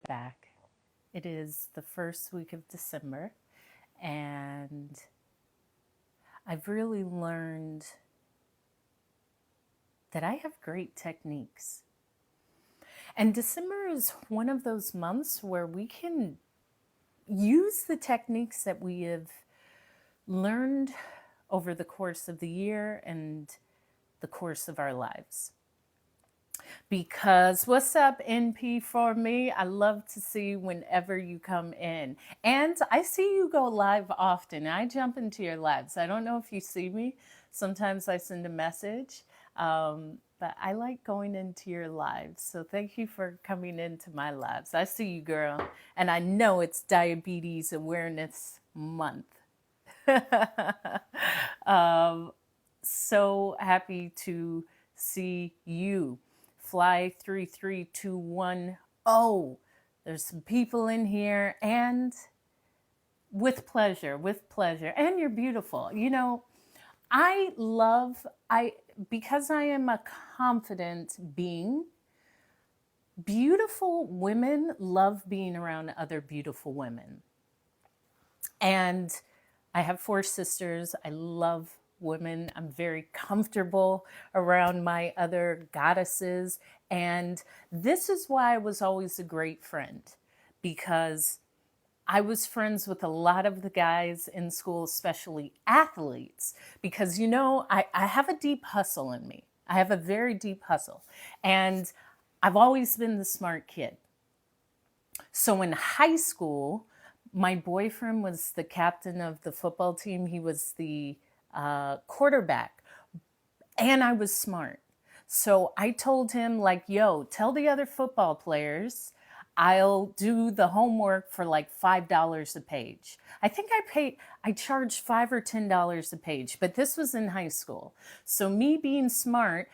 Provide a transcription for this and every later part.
back. It is the first week of December, and I've really learned that I have great techniques. And December is one of those months where we can use the techniques that we have learned over the course of the year and the course of our lives. Because what's up, NP for me? I love to see whenever you come in. And I see you go live often. I jump into your lives. I don't know if you see me. Sometimes I send a message. But I like going into your lives. So thank you for coming into my lives. I see you, girl. And I know it's Diabetes Awareness Month. So happy to see you. Fly 33210. There's some people in here, and with pleasure. And you're beautiful. You know, because I am a confident being, beautiful women love being around other beautiful women. And I have 4 sisters. I love women. I'm very comfortable around my other goddesses. And this is why I was always a great friend, because I was friends with a lot of the guys in school, especially athletes, because, you know, I have a deep hustle in me. I have a very deep hustle. And I've always been the smart kid. So in high school, my boyfriend was the captain of the football team. He was the quarterback, and I was smart. So I told him, like, yo, tell the other football players I'll do the homework for like $5 a page. I think I charged $5 or $10 a page, but this was in high school. So me being smart,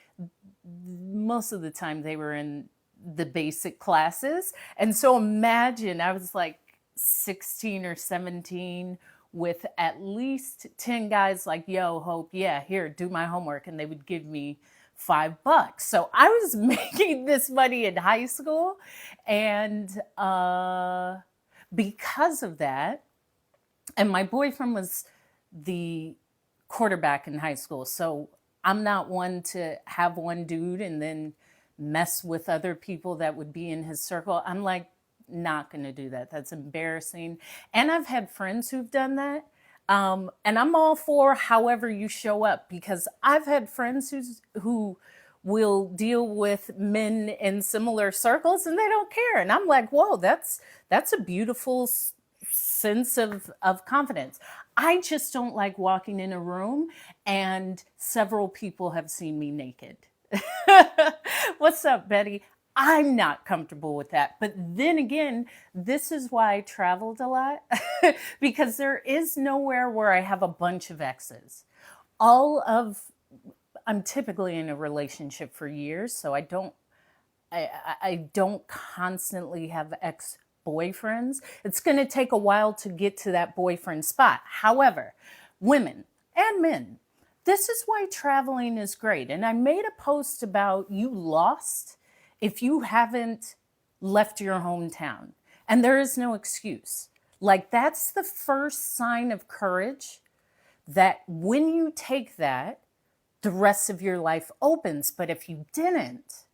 most of the time they were in the basic classes. And so imagine I was like 16 or 17 with at least 10 guys like, yo, Hope, yeah, here, do my homework. And they would give me $5. So I was making this money in high school. And because of that, and my boyfriend was the quarterback in high school. So I'm not one to have one dude and then mess with other people that would be in his circle. I'm like, not going to do that. That's embarrassing. And I've had friends who've done that. And I'm all for however you show up, because I've had friends who will deal with men in similar circles and they don't care. And I'm like, whoa, that's a beautiful sense of confidence. I just don't like walking in a room and several people have seen me naked. What's up, Betty? I'm not comfortable with that. But then again, this is why I traveled a lot, because there is nowhere where I have a bunch of exes. I'm typically in a relationship for years, so I don't constantly have ex-boyfriends. It's going to take a while to get to that boyfriend spot. However, women and men, this is why traveling is great. And I made a post about you lost if you haven't left your hometown. And there is no excuse. Like, that's the first sign of courage, that when you take that, the rest of your life opens. But if you didn't,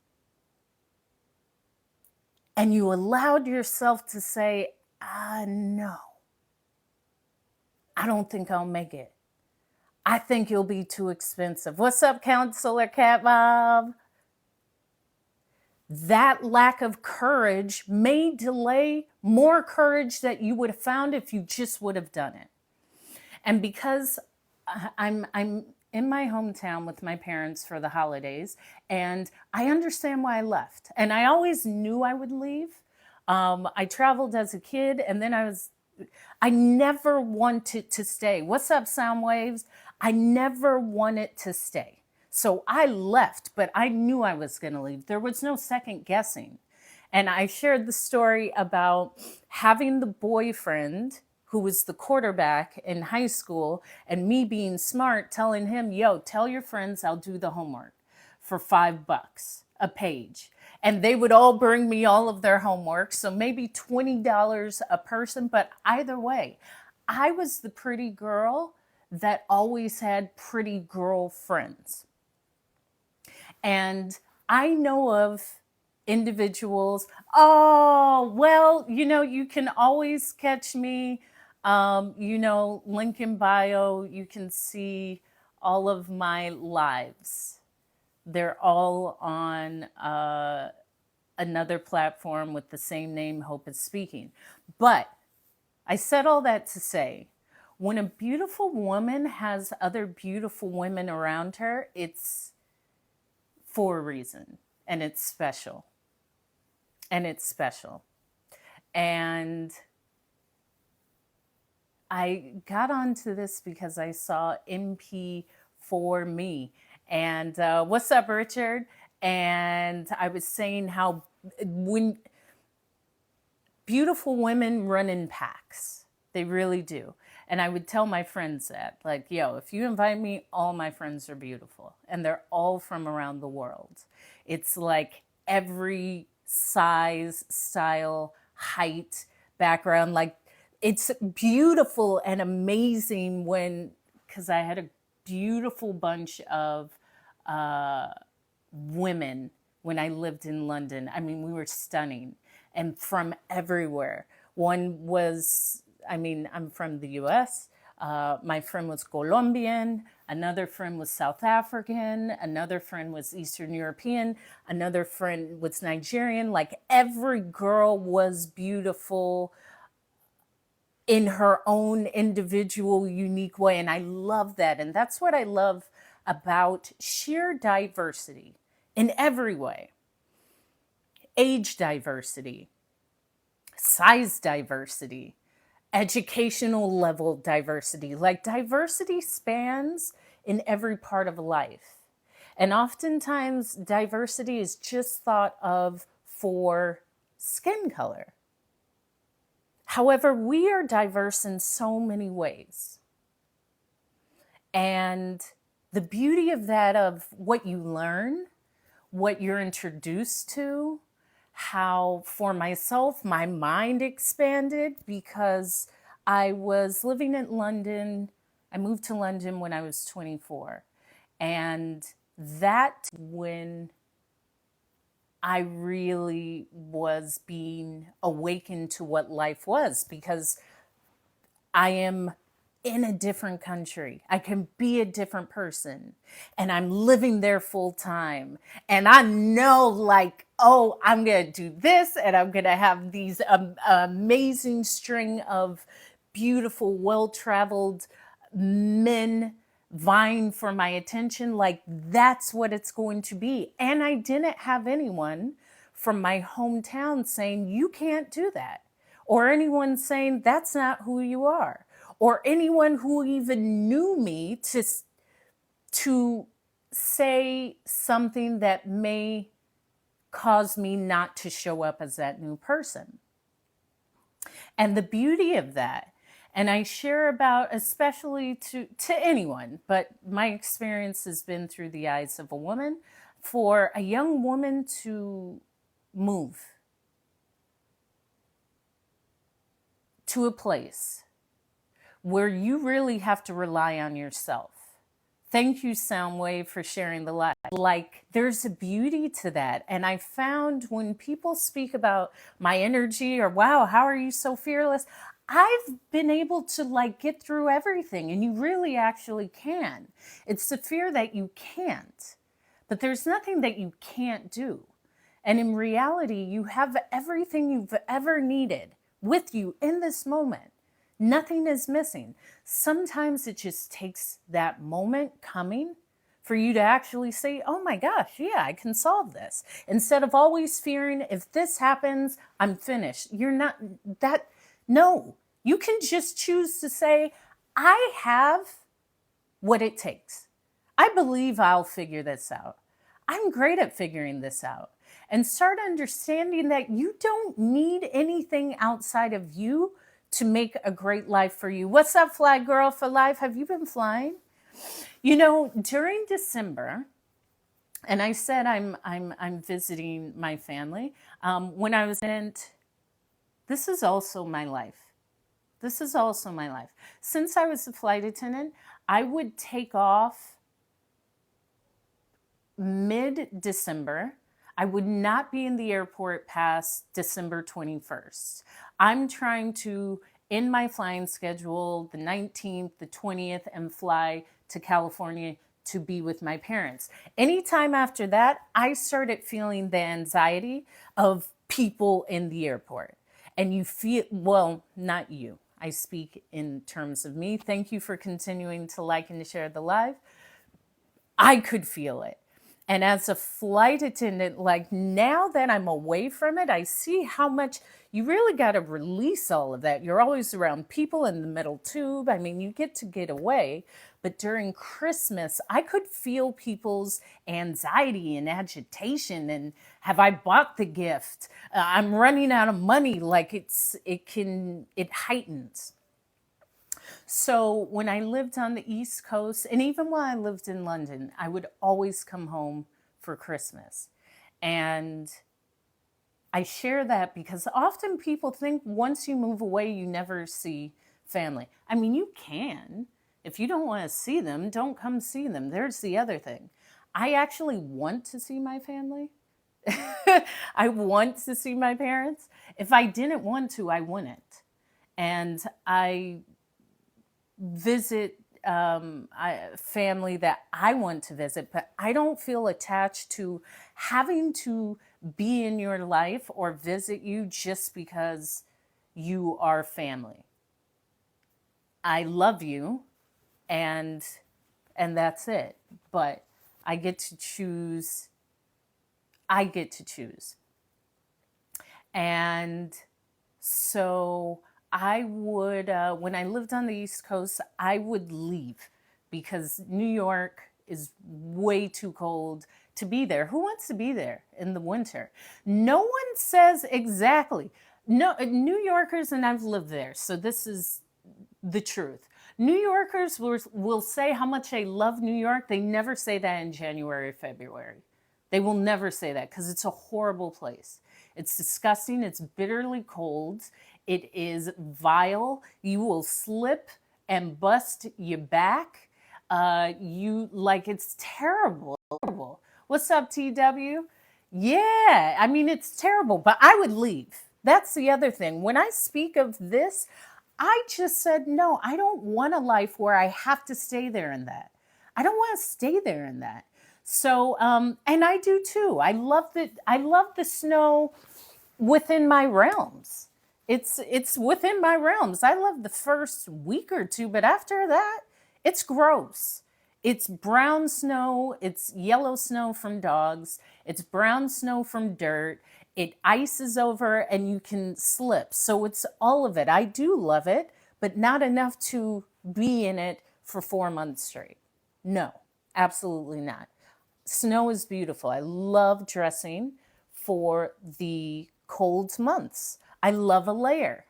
and you allowed yourself to say, no, I don't think I'll make it. I think you'll be too expensive. What's up, Counselor Cat Bob? That lack of courage may delay more courage that you would have found if you just would have done it. And because I'm in my hometown with my parents for the holidays, and I understand why I left. And I always knew I would leave. I traveled as a kid, and then I never wanted to stay. What's up, Sound Waves? I never wanted to stay. So I left, but I knew I was going to leave. There was no second guessing. And I shared the story about having the boyfriend who was the quarterback in high school, and me being smart, telling him, yo, tell your friends I'll do the homework for $5 a page. and they would all bring me all of their homework. So maybe $20 a person. But either way, I was the pretty girl that always had pretty girl friends. And I know of individuals, oh, well, you can always catch me, link in bio, you can see all of my lives. They're all on another platform with the same name, Hope is Speaking. But I said all that to say, when a beautiful woman has other beautiful women around her, it's for a reason, and it's special. And it's special. And I got onto this because I saw MP for me. And what's up, Richard? And I was saying how when beautiful women run in packs, they really do. And I would tell my friends that, like, yo, if you invite me, all my friends are beautiful. And they're all from around the world. It's like every size, style, height, background. Like, it's beautiful and amazing because I had a beautiful bunch of women when I lived in London. I mean, we were stunning and from everywhere. One was, I'm from the US. My friend was Colombian. Another friend was South African. Another friend was Eastern European. Another friend was Nigerian. Like, every girl was beautiful in her own individual, unique way. And I love that. And that's what I love about sheer diversity in every way. Age diversity, size diversity, educational level diversity. Like, diversity spans in every part of life. And oftentimes diversity is just thought of for skin color. However, we are diverse in so many ways. And the beauty of that, of what you learn, what you're introduced to, how for myself, my mind expanded because I was living in London. I moved to London when I was 24. And that when I really was being awakened to what life was, because I am in a different country. I can be a different person and I'm living there full time. And I know, like, oh, I'm going to do this and I'm going to have these amazing string of beautiful, well-traveled men vying for my attention. Like, that's what it's going to be. And I didn't have anyone from my hometown saying, you can't do that. Or anyone saying, that's not who you are. Or anyone who even knew me to say something that may cause me not to show up as that new person. And the beauty of that, and I share about, especially to anyone, but my experience has been through the eyes of a woman, for a young woman to move to a place where you really have to rely on yourself. Thank you, Soundwave, for sharing the light. Like, there's a beauty to that. And I found when people speak about my energy or, wow, how are you so fearless? I've been able to, like, get through everything. And you really actually can. It's the fear that you can't. But there's nothing that you can't do. And in reality, you have everything you've ever needed with you in this moment. Nothing is missing. Sometimes it just takes that moment coming for you to actually say, oh my gosh, yeah, I can solve this. Instead of always fearing, if this happens, I'm finished. You're not that. No, you can just choose to say, I have what it takes. I believe I'll figure this out. I'm great at figuring this out. And start understanding that you don't need anything outside of you to make a great life for you. What's up, Fly Girl for Life? Have you been flying? You know, during December, And I said I'm visiting my family. When I was in, this is also my life. This is also my life. Since I was a flight attendant, I would take off mid-December. I would not be in the airport past December 21st. I'm trying to end my flying schedule the 19th, the 20th, and fly to California to be with my parents. Anytime after that, I started feeling the anxiety of people in the airport. And you feel, well, not you. I speak in terms of me. Thank you for continuing to like and to share the live. I could feel it. And as a flight attendant, like now that I'm away from it, I see how much you really got to release all of that. You're always around people in the middle tube. I mean, you get to get away. But during Christmas, I could feel people's anxiety and agitation. And have I bought the gift? I'm running out of money. Like it heightens. So when I lived on the East Coast, and even while I lived in London, I would always come home for Christmas. And I share that because often people think once you move away, you never see family. I mean, you can. If you don't want to see them, don't come see them. There's the other thing. I actually want to see my family. I want to see my parents. If I didn't want to, I wouldn't. And I visit family that I want to visit, but I don't feel attached to having to be in your life or visit you just because you are family. I love you, and that's it. But I get to choose. I get to choose. And so I would, when I lived on the East Coast, I would leave because New York is way too cold to be there. Who wants to be there in the winter? No one says exactly. No, New Yorkers, and I've lived there, so this is the truth. New Yorkers will say how much they love New York. They never say that in January, February. They will never say that because it's a horrible place. It's disgusting. It's bitterly cold. It is vile. You will slip and bust your back. It's terrible. What's up, TW? Yeah, I mean, it's terrible, but I would leave. That's the other thing. When I speak of this, I just said, no, I don't want a life where I have to stay there in that. I don't want to stay there in that. So, and I do too. I love the snow within my realms. It's within my realms. I love the first week or two, but after that, it's gross. It's brown snow, it's yellow snow from dogs, it's brown snow from dirt. It ices over and you can slip. So it's all of it. I do love it, but not enough to be in it for 4 months straight. No, absolutely not. Snow is beautiful. I love dressing for the cold months. I love a layer.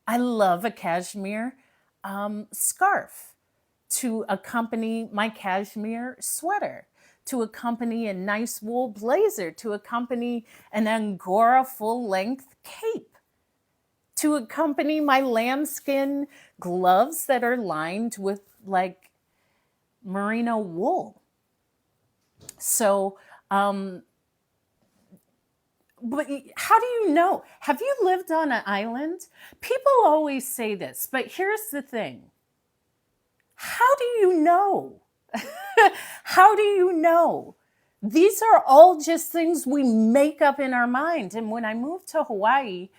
I love a cashmere scarf to accompany my cashmere sweater, to accompany a nice wool blazer, to accompany an Angora full-length cape, to accompany my lambskin gloves that are lined with like merino wool. So, but how do you know? Have you lived on an island? People always say this, but here's the thing. How do you know? How do you know? These are all just things we make up in our mind. And when I moved to Hawaii,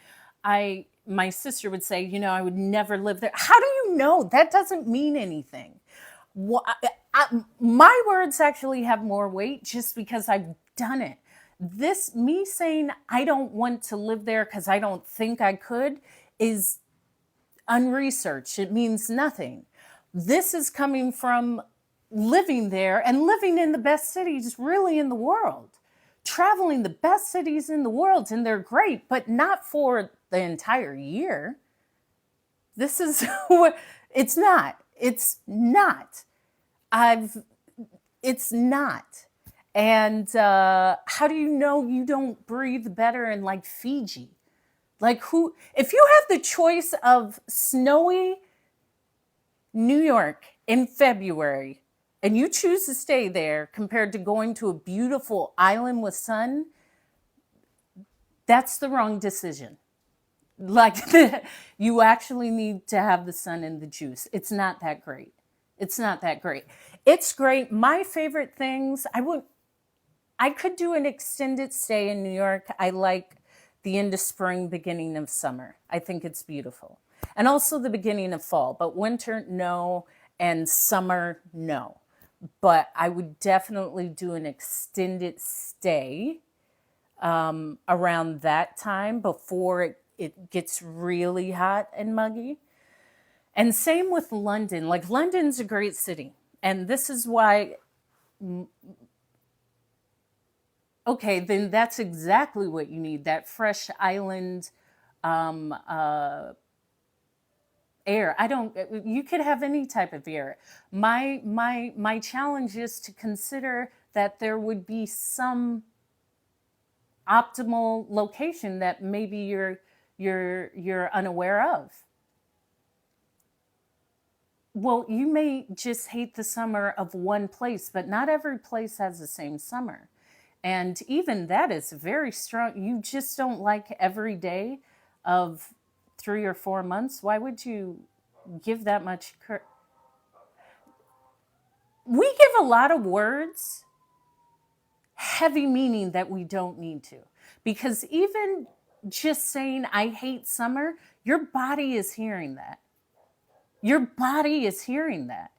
my sister would say, I would never live there. How do you know? That doesn't mean anything. My words actually have more weight just because I've done it. Me saying I don't want to live there because I don't think I could is unresearched. It means nothing. This is coming from living there and living in the best cities really in the world. Traveling the best cities in the world, and they're great, but not for the entire year. This is what it's not. It's not. It's not. And how do you know you don't breathe better in like Fiji? Like, who, if you have the choice of snowy New York in February and you choose to stay there compared to going to a beautiful island with sun, that's the wrong decision. Like, you actually need to have the sun and the juice. It's not that great. It's not that great. It's great. My favorite things, I could do an extended stay in New York. I like the end of spring, beginning of summer. I think it's beautiful. And also the beginning of fall, but winter, no, and summer, no. But I would definitely do an extended stay around that time before it gets really hot and muggy. And same with London. Like, London's a great city. And this is why, okay, then that's exactly what you need, that fresh island um, uh, air. You could have any type of air. My challenge is to consider that there would be some optimal location that maybe you're unaware of. Well, you may just hate the summer of one place, but not every place has the same summer. And even that is very strong. You just don't like every day of 3 or 4 months. Why would you give that much? We give a lot of words heavy meaning that we don't need to. Because even just saying, I hate summer, your body is hearing that. Your body is hearing that.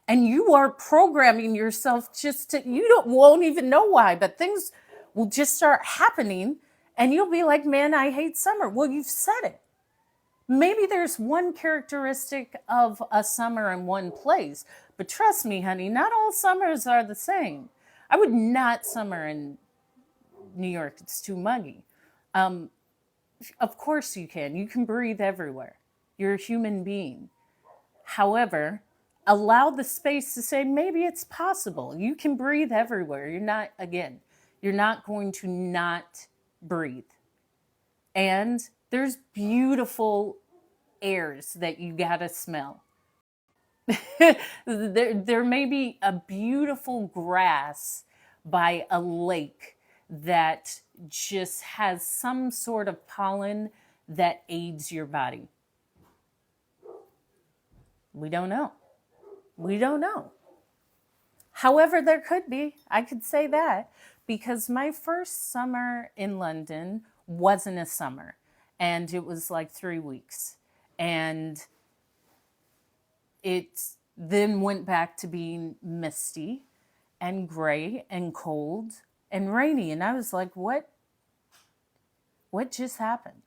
And you are programming yourself just to, won't even know why, but things will just start happening and you'll be like, man, I hate summer. Well, you've said it. Maybe there's one characteristic of a summer in one place, but trust me, honey, not all summers are the same. I would not summer in New York. It's too muggy. Of course you can. You can breathe everywhere. You're a human being. However, allow the space to say, maybe it's possible. You can breathe everywhere. You're not going to not breathe. And there's beautiful airs that you gotta smell. There may be a beautiful grass by a lake that just has some sort of pollen that aids your body. We don't know. We don't know. However, there could be. I could say that because my first summer in London wasn't a summer and it was like 3 weeks. And it then went back to being misty and gray and cold and rainy. And I was like, what just happened?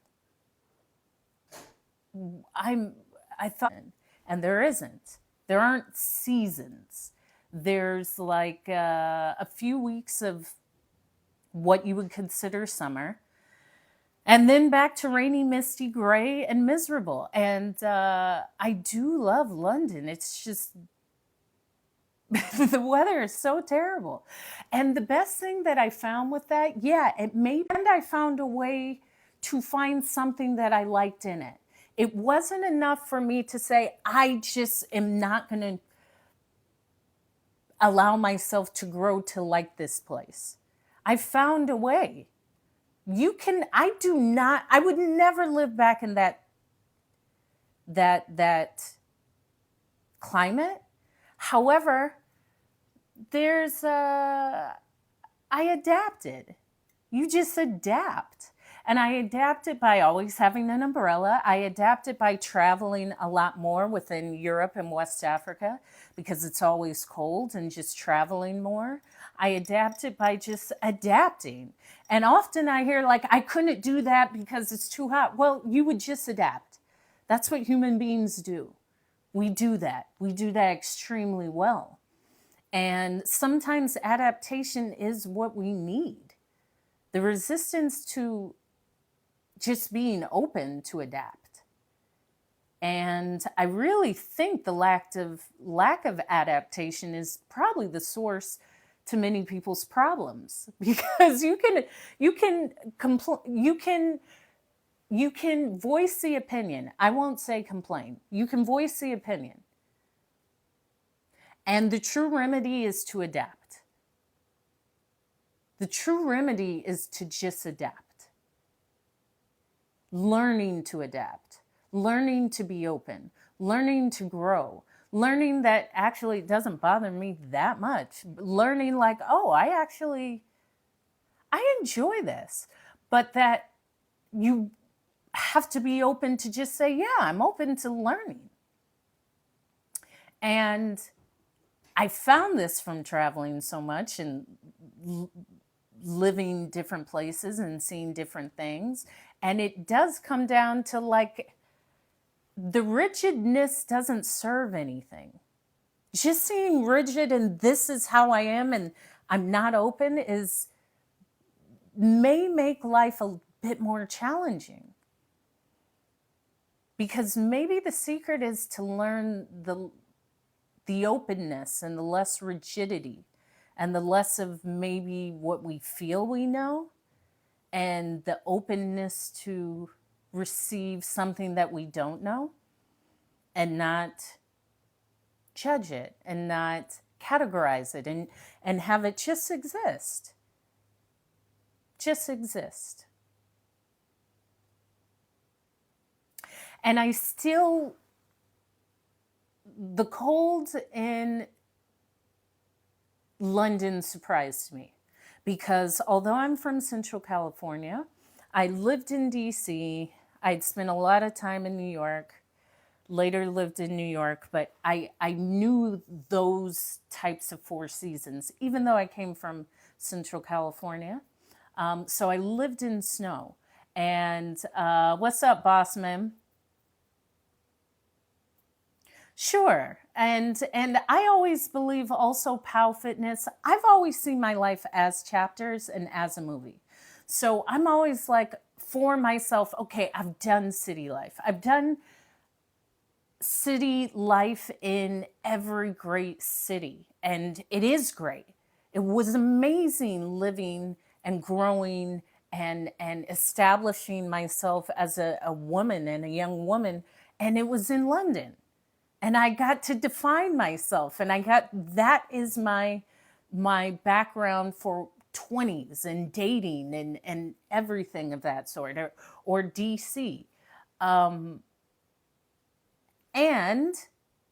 I thought, and there isn't. There aren't seasons. There's like a few weeks of what you would consider summer, and then back to rainy, misty, gray, and miserable. And I do love London. It's just the weather is so terrible. And the best thing that I found with that, yeah, and I found a way to find something that I liked in it. It wasn't enough for me to say, I just am not going to allow myself to grow to like this place. I found a way. I would never live back in that climate. However, I adapted. You just adapt. And I adapted by always having an umbrella. I adapted by traveling a lot more within Europe and West Africa because it's always cold and just traveling more. I adapted by just adapting. And often I hear like, I couldn't do that because it's too hot. Well, you would just adapt. That's what human beings do. We do that. We do that extremely well. And sometimes adaptation is what we need. The resistance to just being open to adapt. And I really think the lack of adaptation is probably the source to many people's problems, because you can voice the opinion. I won't say complain. You can voice the opinion. And the true remedy is to adapt. The true remedy is to just adapt. Learning to adapt, learning to be open, learning to grow, learning that actually it doesn't bother me that much. Learning like, oh, I enjoy this, but that you have to be open to just say, yeah, I'm open to learning. And I found this from traveling so much and living different places and seeing different things. And it does come down to like, the rigidness doesn't serve anything. Just seeing rigid and this is how I am and I'm not open may make life a bit more challenging. Because maybe the secret is to learn the openness and the less rigidity and the less of maybe what we feel we know, and the openness to receive something that we don't know and not judge it and not categorize it and have it just exist. Just exist. And the cold in London surprised me, because although I'm from Central California, I lived in DC. I'd spent a lot of time in New York, later lived in New York, but I knew those types of 4 seasons, even though I came from Central California. So I lived in snow. And what's up, boss man? Sure. And I always believe also POW Fitness, I've always seen my life as chapters and as a movie. So I'm always like, for myself, okay, I've done city life. I've done city life in every great city, and it is great. It was amazing living and growing and establishing myself as a woman and a young woman, and it was in London. And I got to define myself, and that is my background for 20s and dating and everything of that sort, or DC. And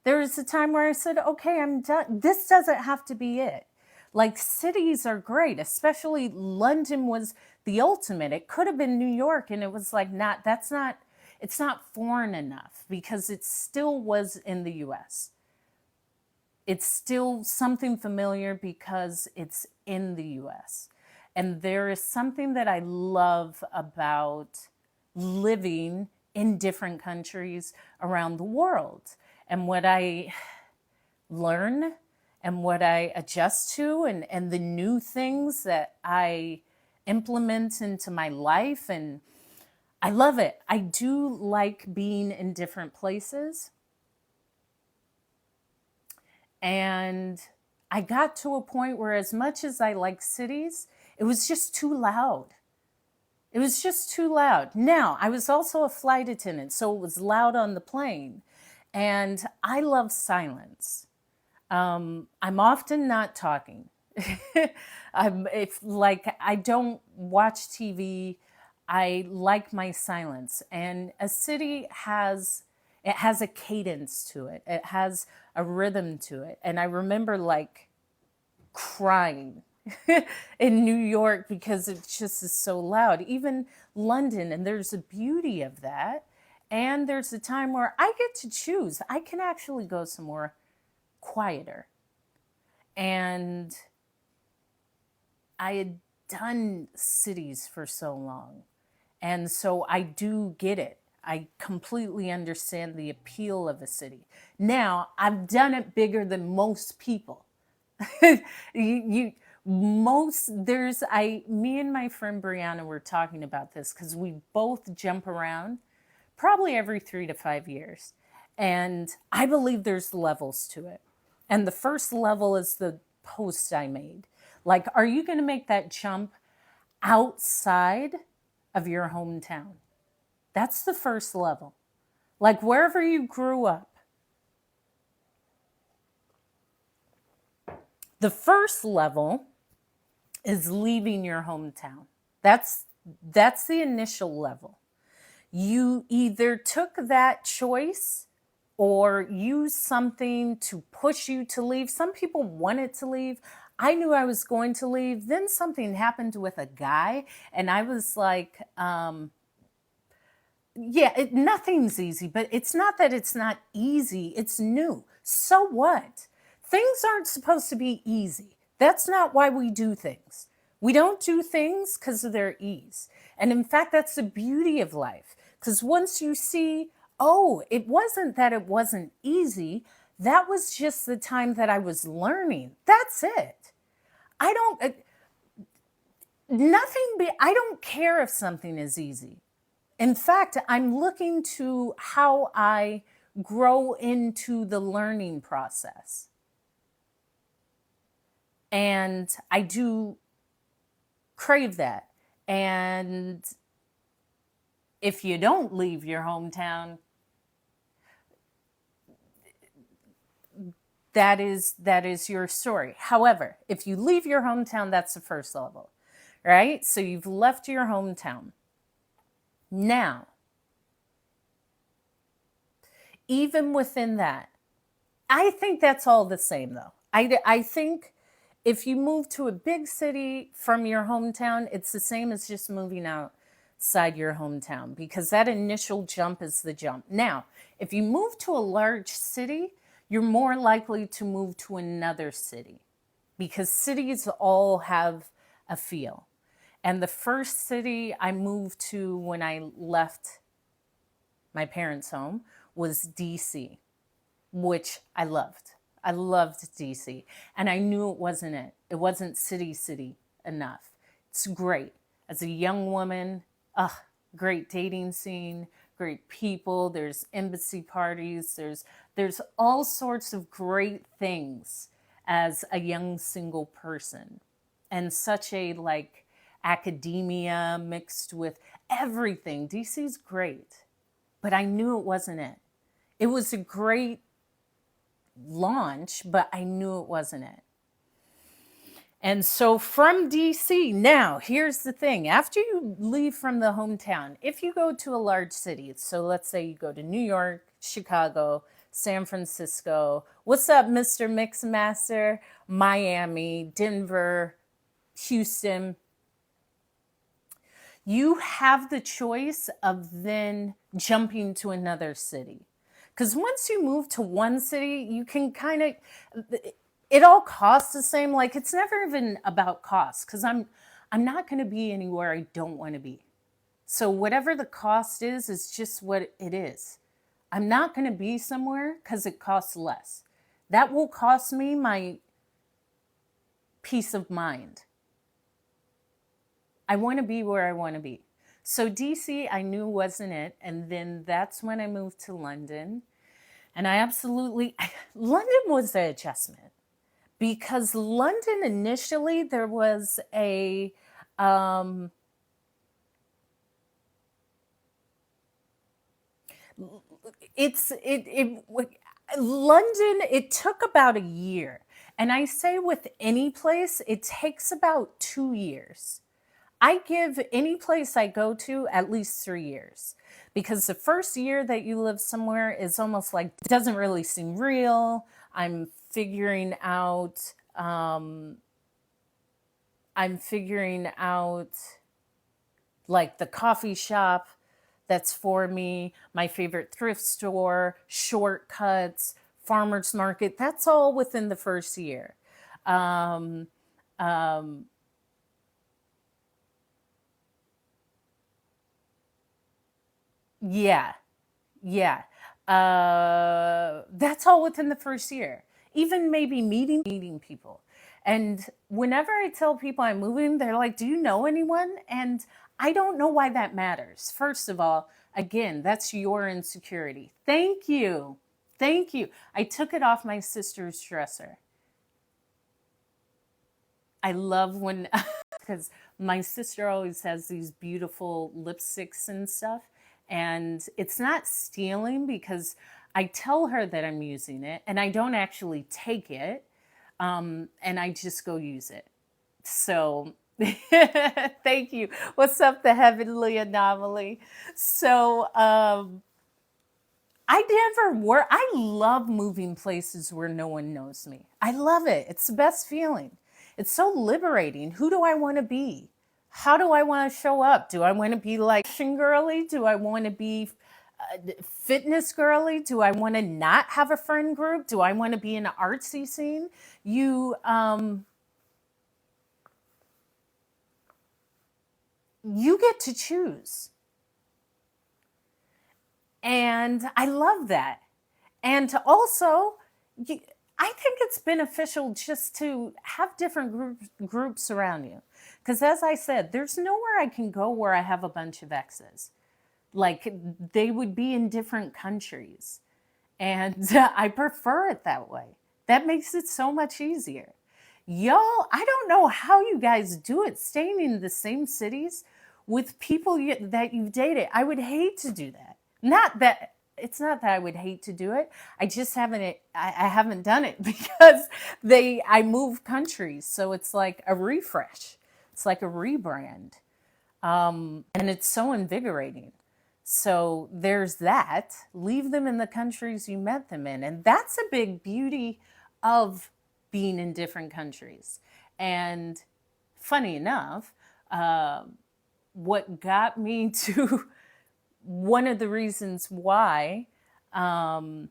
there was a time where I said, okay, I'm done. This doesn't have to be it. Like, cities are great, especially London was the ultimate. It could have been New York, and it was like, it's not foreign enough, because it still was in the US. It's still something familiar because it's in the US. And there is something that I love about living in different countries around the world. And what I learn and what I adjust to, and the new things that I implement into my life, and I love it. I do like being in different places. And I got to a point where, as much as I like cities, it was just too loud. It was just too loud. Now, I was also a flight attendant, so it was loud on the plane. And I love silence. I'm often not talking. I don't watch TV. I like my silence. And a city has a cadence to it. It has a rhythm to it. And I remember like crying in New York because it just is so loud. Even London, and there's a beauty of that. And there's a time where I get to choose. I can actually go somewhere quieter. And I had done cities for so long. And so I do get it. I completely understand the appeal of a city. Now, I've done it bigger than most people. Me and my friend Brianna were talking about this, because we both jump around probably every 3 to 5 years. And I believe there's levels to it. And the first level is the post I made. Like, are you going to make that jump outside of your hometown? That's the first level. Like, wherever you grew up, the first level is leaving your hometown. That's the initial level. You either took that choice or used something to push you to leave. Some people wanted to leave. I knew I was going to leave. Then something happened with a guy, and I was like, yeah, nothing's easy, but it's not that it's not easy. It's new. So what? Things aren't supposed to be easy. That's not why we do things. We don't do things because of their ease. And in fact, that's the beauty of life. Because once you see, oh, it wasn't that it wasn't easy, that was just the time that I was learning. That's it. I don't care if something is easy. In fact, I'm looking to how I grow into the learning process. And I do crave that. And if you don't leave your hometown, that is your story. However, if you leave your hometown, that's the first level, right? So you've left your hometown. Now, even within that, I think that's all the same, though. I think if you move to a big city from your hometown, it's the same as just moving outside your hometown, because that initial jump is the jump. Now, if you move to a large city, you're more likely to move to another city, because cities all have a feel. And the first city I moved to when I left my parents' home was DC, which I loved. I loved DC. And I knew it wasn't it. It wasn't city enough. It's great. As a young woman, great dating scene, great people. There's embassy parties. There's all sorts of great things as a young single person. And such a academia mixed with everything. DC's great. But I knew it wasn't it. It was a great launch, but I knew it wasn't it. And so from DC, now here's the thing. After you leave from the hometown, if you go to a large city, so let's say you go to New York, Chicago, San Francisco, what's up, Mr. Mixmaster, Miami, Denver, Houston, you have the choice of then jumping to another city. Because once you move to one city, you can it all costs the same. Like, it's never even about cost, because I'm not going to be anywhere I don't want to be. So whatever the cost is just what it is. I'm not going to be somewhere because it costs less. That will cost me my peace of mind. I want to be where I want to be. So DC, I knew wasn't it. And then that's when I moved to London. And London was the adjustment. Because London initially, there was London, it took about a year. And I say with any place, it takes about 2 years. I give any place I go to at least 3 years, because the first year that you live somewhere is almost like, it doesn't really seem real. I'm figuring out like the coffee shop that's for me, my favorite thrift store, shortcuts, farmer's market. That's all within the first year. Yeah. That's all within the first year. Even maybe meeting people. And whenever I tell people I'm moving, they're like, do you know anyone? And I don't know why that matters. First of all, again, that's your insecurity. Thank you. I took it off my sister's dresser. I love when, because my sister always has these beautiful lipsticks and stuff. And it's not stealing because I tell her that I'm using it and I don't actually take it. And I just go use it. So thank you. What's up, the heavenly anomaly? So I love moving places where no one knows me. I love it. It's the best feeling. It's so liberating. Who do I want to be? How do I want to show up? Do I want to be like fashion girly? Do I want to be fitness girly? Do I want to not have a friend group? Do I want to be in an artsy scene? You get to choose. And I love that. And also, I think it's beneficial just to have different groups around you. Because as I said, there's nowhere I can go where I have a bunch of exes. Like they would be in different countries. And I prefer it that way. That makes it so much easier. Y'all, I don't know how you guys do it, staying in the same cities with people that you've dated. I would hate to do that. It's not that I would hate to do it. I just I haven't done it because I move countries. So it's like a refresh. It's like a rebrand. And it's so invigorating. So there's that. Leave them in the countries you met them in. And that's a big beauty of being in different countries. And funny enough, what got me to one of the reasons why, well,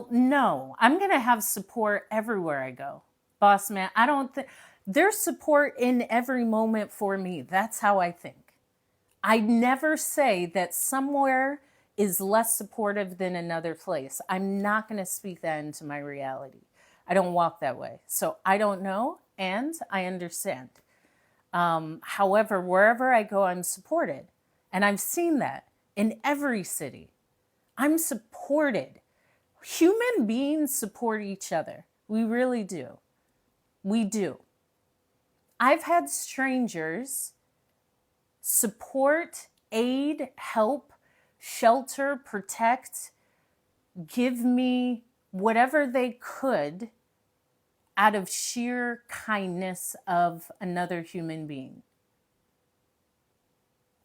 no, I'm going to have support everywhere I go. Boss man, I don't think there's support in every moment for me. That's how I think. I never say that somewhere is less supportive than another place. I'm not going to speak that into my reality. I don't walk that way. So I don't know, and I understand. However, wherever I go, I'm supported. And I've seen that in every city. I'm supported. Human beings support each other. We really do. We do. I've had strangers support, aid, help, shelter, protect, give me whatever they could out of sheer kindness of another human being.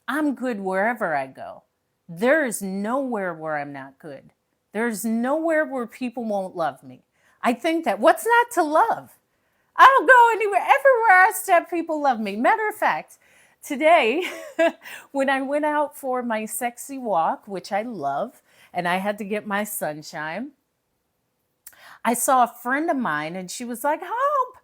I'm good wherever I go. There is nowhere where I'm not good. There's nowhere where people won't love me. I think that what's not to love? I don't go anywhere. Everywhere I step, people love me. Matter of fact, today, when I went out for my sexy walk, which I love, and I had to get my sunshine, I saw a friend of mine and she was like, Hope,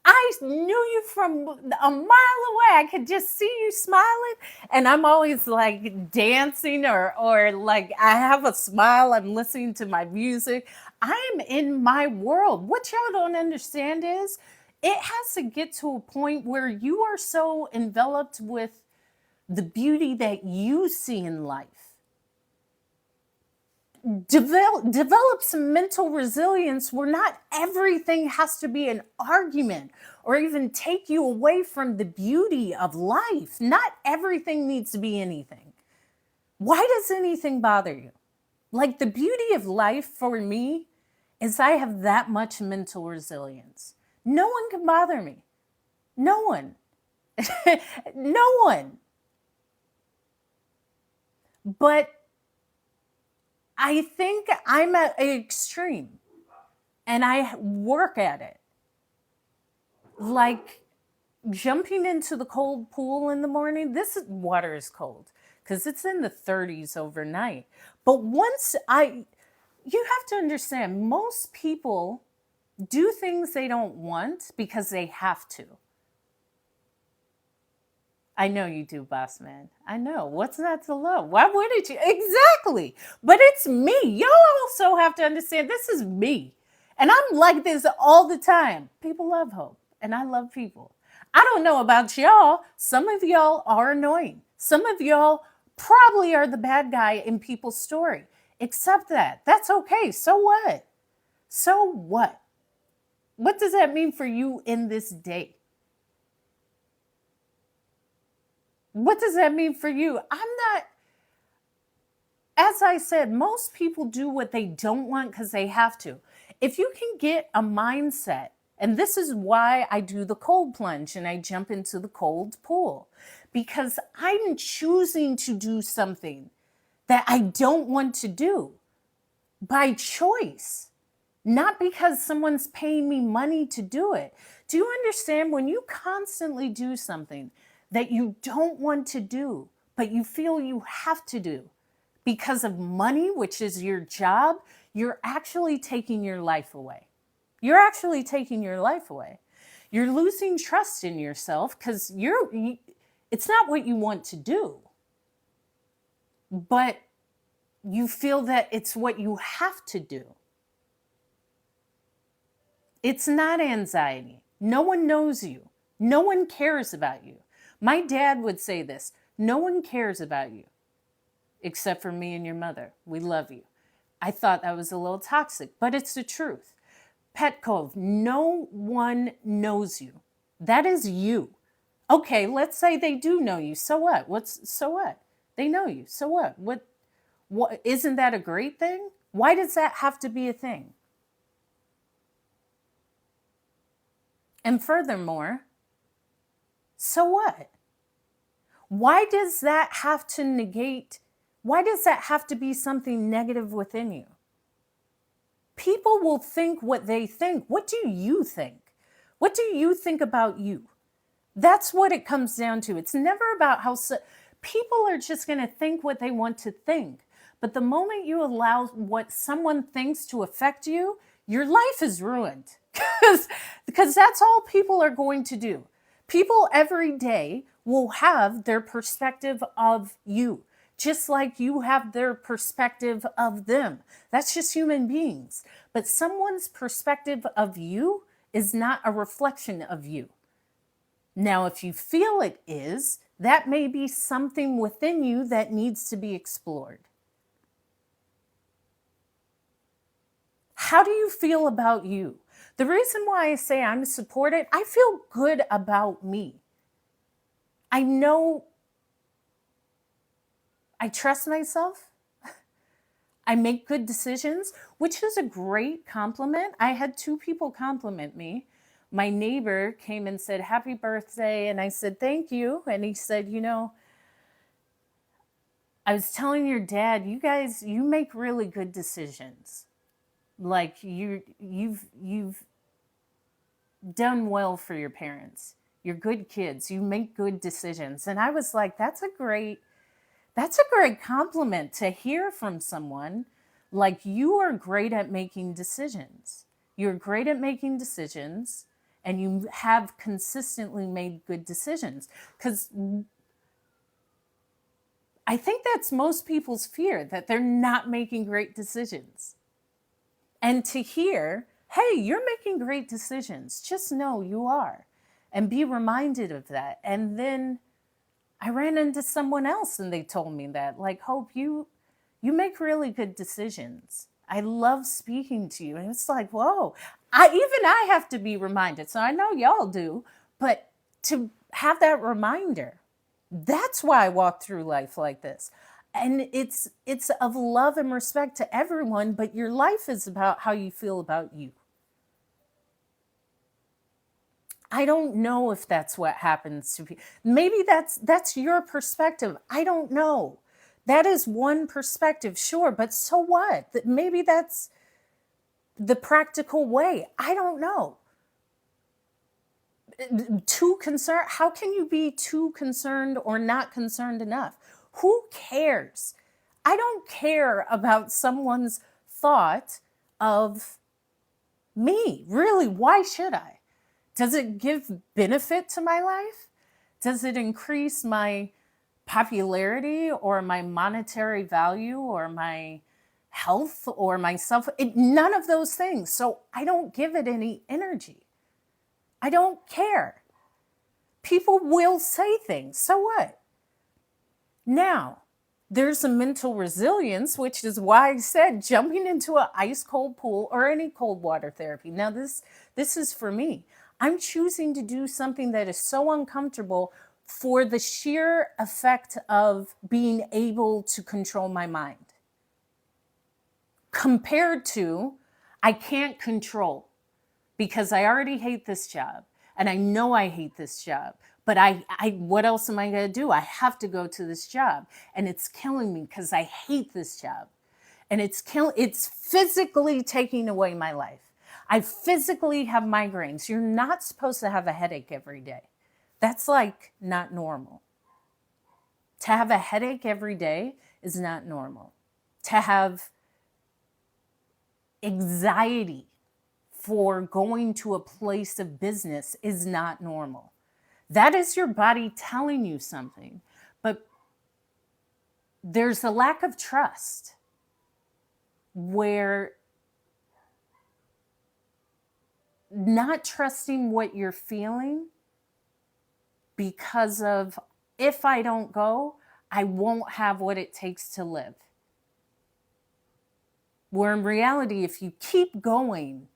I knew you from a mile away. I could just see you smiling. And I'm always like dancing or like I have a smile. I'm listening to my music. I'm in my world. What y'all don't understand is it has to get to a point where you are so enveloped with the beauty that you see in life. Develop some mental resilience where not everything has to be an argument or even take you away from the beauty of life. Not everything needs to be anything. Why does anything bother you? Like the beauty of life for me is I have that much mental resilience. No one can bother me. No one. No one. But I think I'm at an extreme and I work at it. Like jumping into the cold pool in the morning, water is cold because it's in the 30s overnight. But you have to understand, most people do things they don't want because they have to. I know you do, boss man. I know. What's not to love? Why wouldn't you? Exactly. But it's me. Y'all also have to understand this is me. And I'm like this all the time. People love Hope. And I love people. I don't know about y'all. Some of y'all are annoying. Some of y'all probably are the bad guy in people's story. Accept that. That's okay. So what? So what? What does that mean for you in this day? What does that mean for you? As I said, most people do what they don't want because they have to. If you can get a mindset, and this is why I do the cold plunge and I jump into the cold pool, because I'm choosing to do something that I don't want to do by choice, not because someone's paying me money to do it. Do you understand when you constantly do something that you don't want to do, but you feel you have to do because of money, which is your job, you're actually taking your life away. You're actually taking your life away. You're losing trust in yourself because it's not what you want to do, but you feel that it's what you have to do. It's not anxiety. No one knows you. No one cares about you. My dad would say this: no one cares about you except for me and your mother. We love you. I thought that was a little toxic, but it's the truth. Pet Cove, no one knows you. That is you. Okay, let's say they do know you. So what? So what? They know you. So what? What isn't that a great thing? Why does that have to be a thing? And furthermore, so what? Why does that have to negate? Why does that have to be something negative within you? People will think what they think. What do you think? What do you think about you? That's what it comes down to. It's never about how people are just going to think what they want to think. But the moment you allow what someone thinks to affect you, your life is ruined. Because that's all people are going to do. People every day will have their perspective of you, just like you have their perspective of them. That's just human beings. But someone's perspective of you is not a reflection of you. Now, if you feel it is, that may be something within you that needs to be explored. How do you feel about you? The reason why I say I'm supported, I feel good about me. I know I trust myself. I make good decisions, which is a great compliment. I had 2 people compliment me. My neighbor came and said, "Happy birthday." And I said, "Thank you." And he said, I was telling your dad, you make really good decisions. Like you've done well for your parents. You're good kids. You make good decisions." And I was like, that's a great compliment to hear from someone. Like, you are great at making decisions. You're great at making decisions, and you have consistently made good decisions. Because I think that's most people's fear, that they're not making great decisions. And to hear, hey, you're making great decisions, just know you are, and be reminded of that. And then I ran into someone else and they told me that, like, Hope, you make really good decisions. I love speaking to you. And it's like, whoa, I have to be reminded. So I know y'all do, but to have that reminder, that's why I walk through life like this. And it's of love and respect to everyone, but your life is about how you feel about you. I don't know if that's what happens to people. Maybe that's your perspective. I don't know. That is one perspective, sure, but so what? Maybe that's the practical way. I don't know. Too concerned? How can you be too concerned or not concerned enough? Who cares? I don't care about someone's thought of me. Really, why should I? Does it give benefit to my life? Does it increase my popularity or my monetary value or my health or myself? None of those things. So I don't give it any energy. I don't care. People will say things. So what? Now, There's a mental resilience, which is why I said jumping into an ice cold pool or any cold water therapy. Now this is for me. I'm choosing to do something that is so uncomfortable for the sheer effect of being able to control my mind. Compared to, I can't control because I already hate this job and I know I hate this job. But I what else am I going to do? I have to go to this job and it's killing me because I hate this job. And it's physically taking away my life. I physically have migraines. You're not supposed to have a headache every day. That's like not normal. To have a headache every day is not normal. To have anxiety for going to a place of business is not normal. That is your body telling you something. But there's a lack of trust where not trusting what you're feeling because of, if I don't go, I won't have what it takes to live. Where in reality, if you keep going,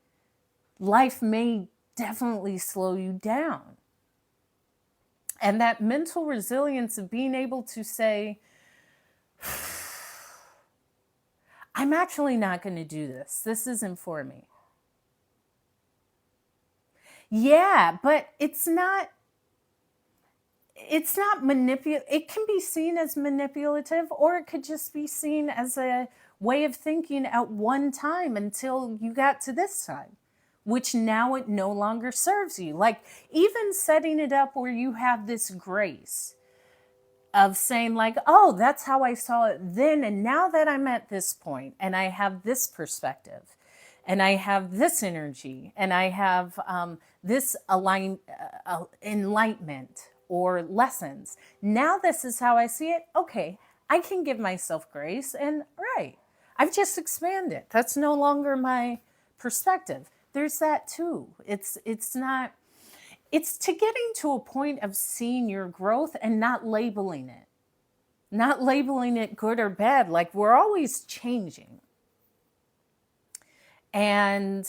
life may definitely slow you down. And that mental resilience of being able to say, I'm actually not going to do this. This isn't for me. Yeah, but it's not manipulative. It can be seen as manipulative, or it could just be seen as a way of thinking at one time until you got to this time, which now it no longer serves you. Like even setting it up where you have this grace of saying like, oh, that's how I saw it then. And now that I'm at this point and I have this perspective and I have this energy and I have this enlightenment or lessons. Now this is how I see it. Okay, I can give myself grace and right. I've just expanded. That's no longer my perspective. There's that too. It's to getting to a point of seeing your growth and not labeling it good or bad. Like we're always changing. And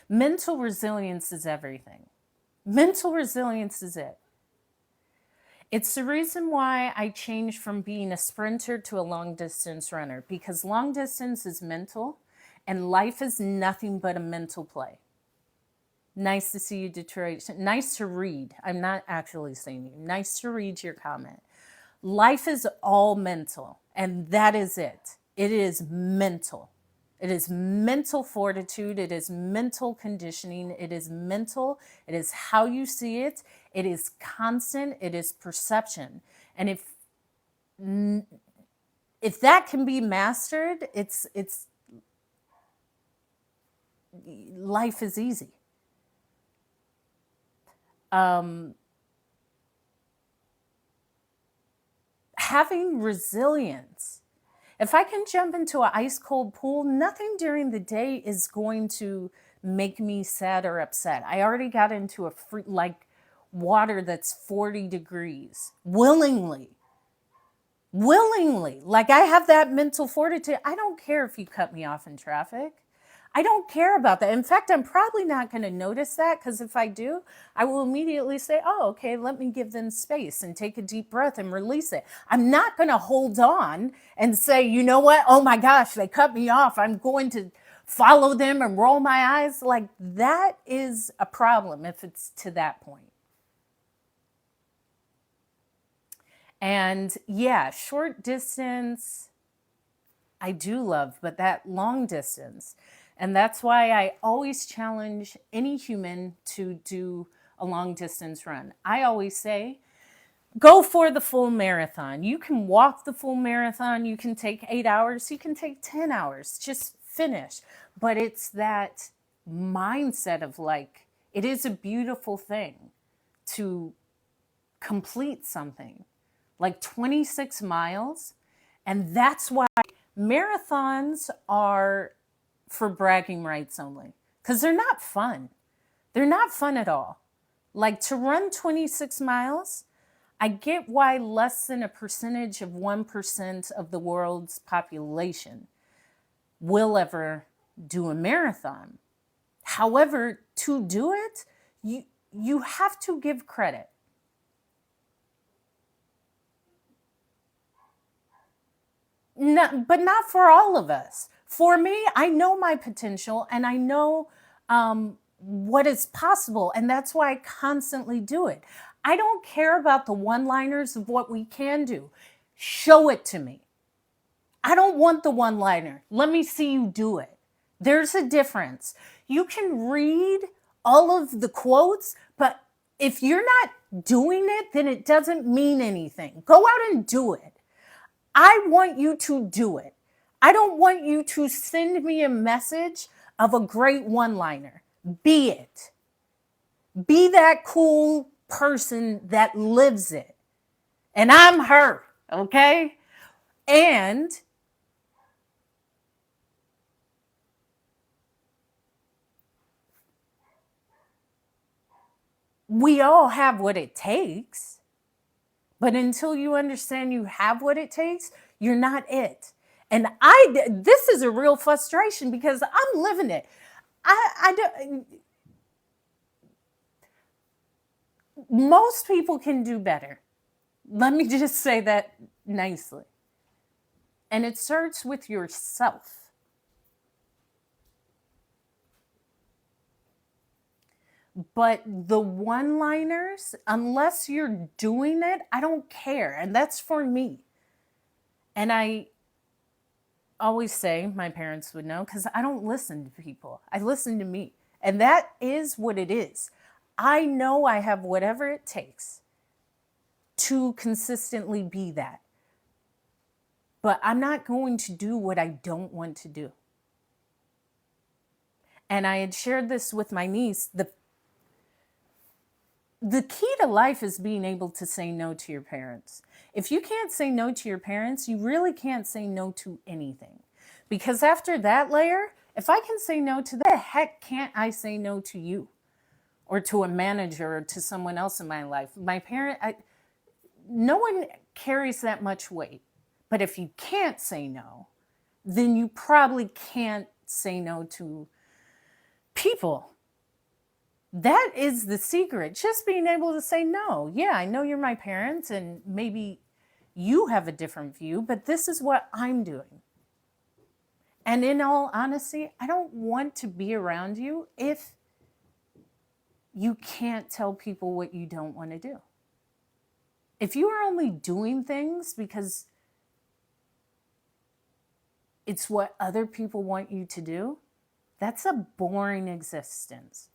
mental resilience is everything. Mental resilience is it. It's the reason why I changed from being a sprinter to a long distance runner, because long distance is mental and life is nothing but a mental play. Nice to see you, Detroit. Nice to read. I'm not actually saying you. Nice to read your comment. Life is all mental, and that is it. It is mental. It is mental fortitude. It is mental conditioning. It is mental. It is how you see it. It is constant. It is perception. And if that can be mastered, it's life is easy. Having resilience. If I can jump into an ice cold pool, nothing during the day is going to make me sad or upset. I already got into a water that's 40 degrees willingly. Like I have that mental fortitude. I don't care if you cut me off in traffic. I don't care about that. In fact, I'm probably not going to notice that, because if I do, I will immediately say, oh, okay, let me give them space and take a deep breath and release it. I'm not going to hold on and say, you know what? Oh my gosh, they cut me off. I'm going to follow them and roll my eyes. Like that is a problem if it's to that point. And yeah, short distance, I do love, but that long distance. And that's why I always challenge any human to do a long distance run. I always say, go for the full marathon. You can walk the full marathon. You can take 8 hours. You can take 10 hours. Just finish. But it's that mindset of like, it is a beautiful thing to complete something like 26 miles. And that's why marathons are for bragging rights only, because they're not fun. They're not fun at all. Like to run 26 miles, I get why less than a percentage of 1% of the world's population will ever do a marathon. However, to do it, you have to give credit. No, but not for all of us. For me, I know my potential and I know what is possible. And that's why I constantly do it. I don't care about the one liners of what we can do. Show it to me. I don't want the one liner. Let me see you do it. There's a difference. You can read all of the quotes, but if you're not doing it, then it doesn't mean anything. Go out and do it. I want you to do it. I don't want you to send me a message of a great one liner. Be it. Be that cool person that lives it. And I'm her, okay? And we all have what it takes. But until you understand you have what it takes, you're not it. And this is a real frustration because I'm living it. I don't, most people can do better. Let me just say that nicely. And it starts with yourself. But the one liners, unless you're doing it, I don't care. And that's for me. And I always say, my parents would know, because I don't listen to people, I listen to me. And that is what it is. I know I have whatever it takes to consistently be that. But I'm not going to do what I don't want to do. And I had shared this with my niece. The key to life is being able to say no to your parents. If you can't say no to your parents, you really can't say no to anything. Because after that layer, if I can say no to that, heck can't I say no to you or to a manager or to someone else in my life? My parent, no one carries that much weight. But if you can't say no, then you probably can't say no to people. That is the secret. Just being able to say no. Yeah, I know you're my parents and maybe you have a different view, but this is what I'm doing. And in all honesty, I don't want to be around you if you can't tell people what you don't want to do. If you are only doing things because it's what other people want you to do, that's a boring existence.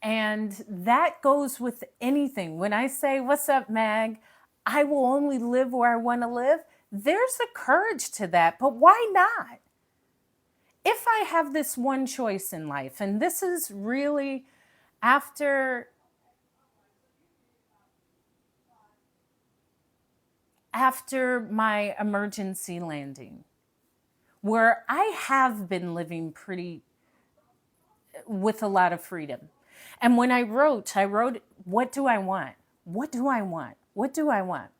And that goes with anything. When I say, "What's up, Mag? I will only live where I want to live," there's a courage to that, but why not? If I have this one choice in life, and this is really after my emergency landing, where I have been living pretty with a lot of freedom. And when I wrote, what do I want? What do I want? What do I want?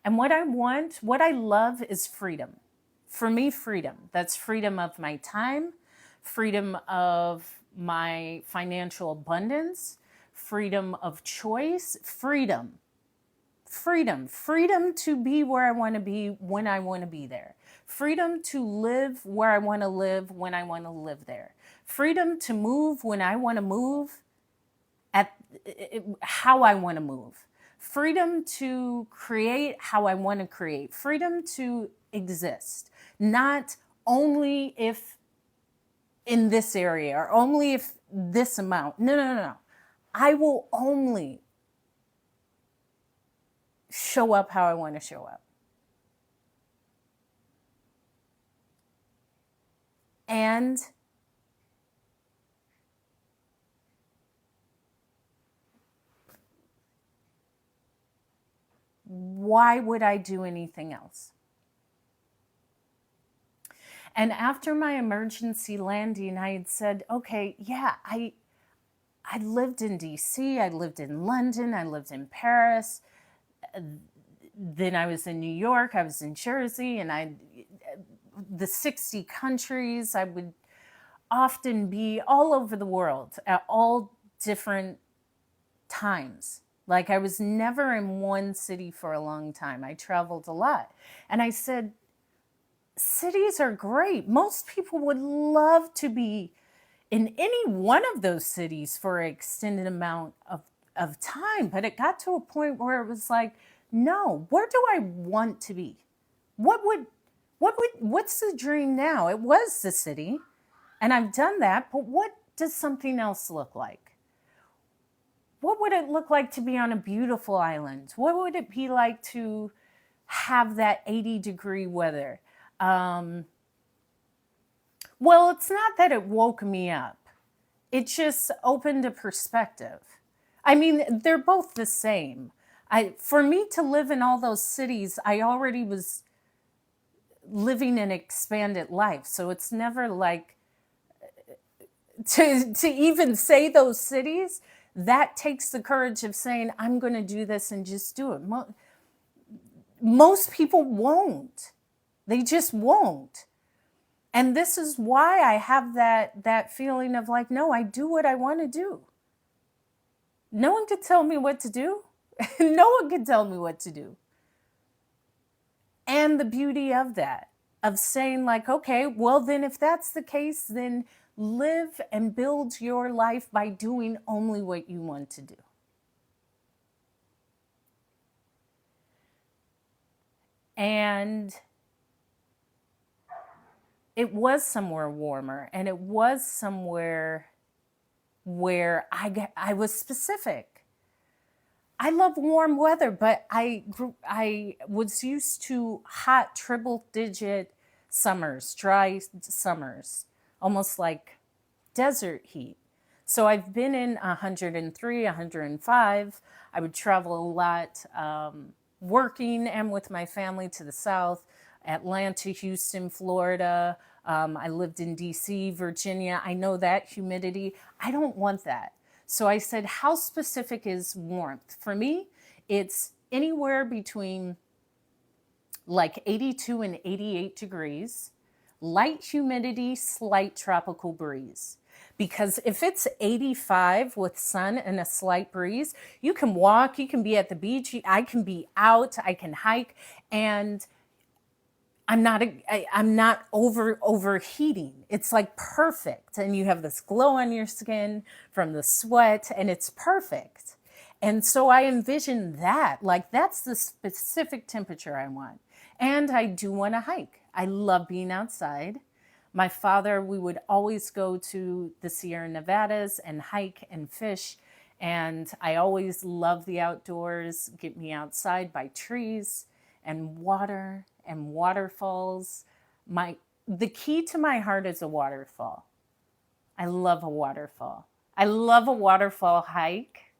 And what I want, what I love is freedom. For me, freedom. That's freedom of my time, freedom of my financial abundance, freedom of choice, freedom. Freedom to be where I want to be when I want to be there. Freedom to live where I want to live when I want to live there. Freedom to move when I want to move at how I want to move. Freedom to create how I want to create. Freedom to exist. Not only if in this area or only if this amount. No. I will only show up how I want to show up. And why would I do anything else? And after my emergency landing, I had said, okay, yeah, I lived in DC, I lived in London, I lived in Paris, then I was in New York, I was in Jersey, and the 60 countries. I would often be all over the world at all different times. Like I was never in one city for a long time. I traveled a lot. And I said, cities are great. Most people would love to be in any one of those cities for an extended amount of time. But it got to a point where it was like, no, where do I want to be? What's the dream now? It was the city, and I've done that, but what does something else look like? What would it look like to be on a beautiful island? What would it be like to have that 80-degree weather? Well, it's not that it woke me up. It just opened a perspective. I mean, they're both the same. For me to live in all those cities, I already was living an expanded life. So it's never like to even say those cities, that takes the courage of saying, I'm going to do this and just do it. Most people won't. They just won't. And this is why I have that feeling of like, no, I do what I want to do. No one could tell me what to do. No one could tell me what to do. And the beauty of that, of saying like, okay, well then if that's the case, then live and build your life by doing only what you want to do. And it was somewhere warmer, and it was somewhere where I was specific. I love warm weather, but I was used to hot triple-digit summers, dry summers, almost like desert heat. So I've been in 103, 105. I would travel a lot, working and with my family to the south, Atlanta, Houston, Florida. I lived in DC, Virginia. I know that humidity. I don't want that. So I said, how specific is warmth? For me, it's anywhere between like 82 and 88 degrees, light humidity, slight tropical breeze. Because if it's 85 with sun and a slight breeze, you can walk, you can be at the beach, I can be out, I can hike, and I'm not overheating. It's like perfect. And you have this glow on your skin from the sweat, and it's perfect. And so I envision that, like that's the specific temperature I want. And I do want to hike. I love being outside. My father, we would always go to the Sierra Nevadas and hike and fish. And I always love the outdoors, get me outside by trees and water and waterfalls. The key to my heart is a waterfall. I love a waterfall. I love a waterfall hike,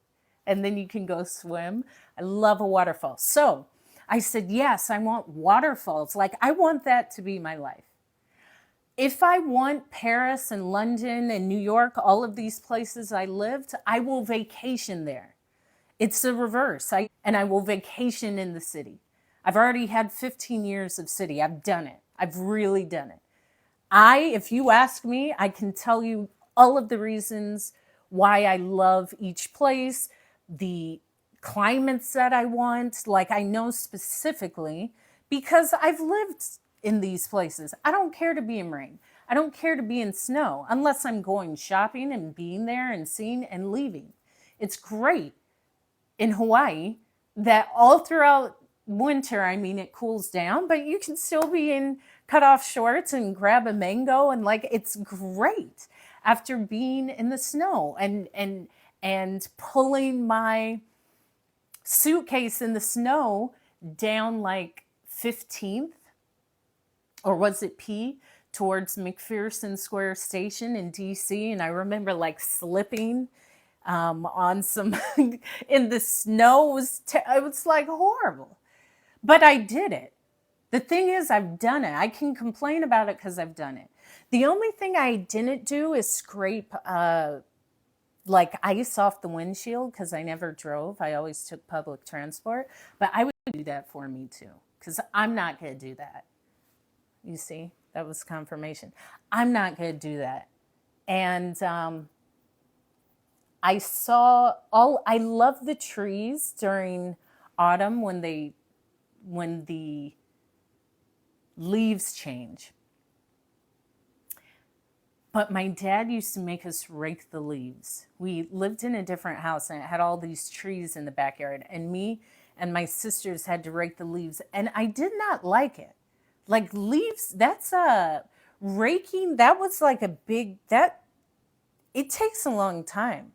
and then you can go swim. I love a waterfall. So I said, yes, I want waterfalls. Like I want that to be my life. If I want Paris and London and New York, all of these places I lived, I will vacation there. It's the reverse. I will vacation in the city. I've already had 15 years of city. I've done it. I've really done it. If you ask me, I can tell you all of the reasons why I love each place, the climates that I want. Like I know specifically because I've lived in these places. I don't care to be in rain. I don't care to be in snow unless I'm going shopping and being there and seeing and leaving. It's great in Hawaii that all throughout winter, I mean, it cools down, but you can still be in cutoff shorts and grab a mango, and like it's great after being in the snow and pulling my suitcase in the snow down like 15th, or was it P, towards McPherson Square Station in DC, and I remember like slipping on some in the snow. It was like horrible, but I did it. The thing is, I've done it. I can complain about it because I've done it. The only thing I didn't do is scrape like ice off the windshield because I never drove. I always took public transport. But I would do that for me too because I'm not going to do that. You see, that was confirmation. I'm not going to do that. And I love the trees during autumn when the leaves change. But my dad used to make us rake the leaves. We lived in a different house and it had all these trees in the backyard. And me and my sisters had to rake the leaves. And I did not like it. Like leaves, that's raking, that was like it takes a long time.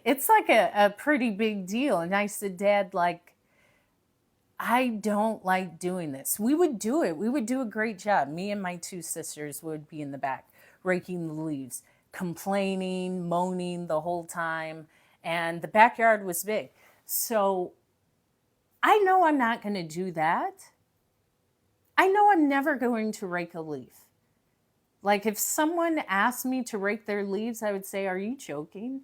It's like a pretty big deal. And I said, Dad, like, I don't like doing this. We would do it. We would do a great job. Me and my two sisters would be in the back raking the leaves, complaining, moaning the whole time. And the backyard was big. So I know I'm not going to do that. I know I'm never going to rake a leaf. Like if someone asked me to rake their leaves, I would say, are you joking?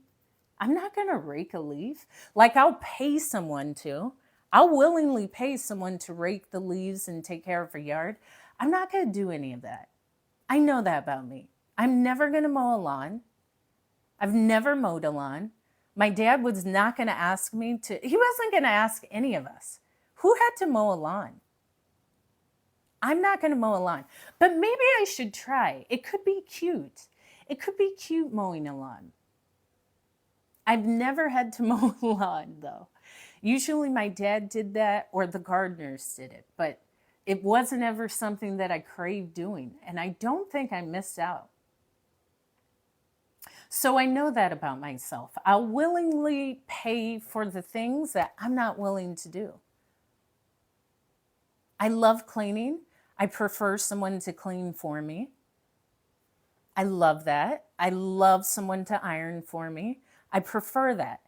I'm not going to rake a leaf. Like I'll pay someone to. I'll willingly pay someone to rake the leaves and take care of a yard. I'm not going to do any of that. I know that about me. I'm never going to mow a lawn. I've never mowed a lawn. My dad was not going to ask me to. He wasn't going to ask any of us. Who had to mow a lawn? I'm not going to mow a lawn. But maybe I should try. It could be cute. It could be cute mowing a lawn. I've never had to mow a lawn, though. Usually my dad did that or the gardeners did it, but it wasn't ever something that I craved doing, and I don't think I missed out. So I know that about myself. I'll willingly pay for the things that I'm not willing to do. I love cleaning. I prefer someone to clean for me. I love that. I love someone to iron for me. I prefer that.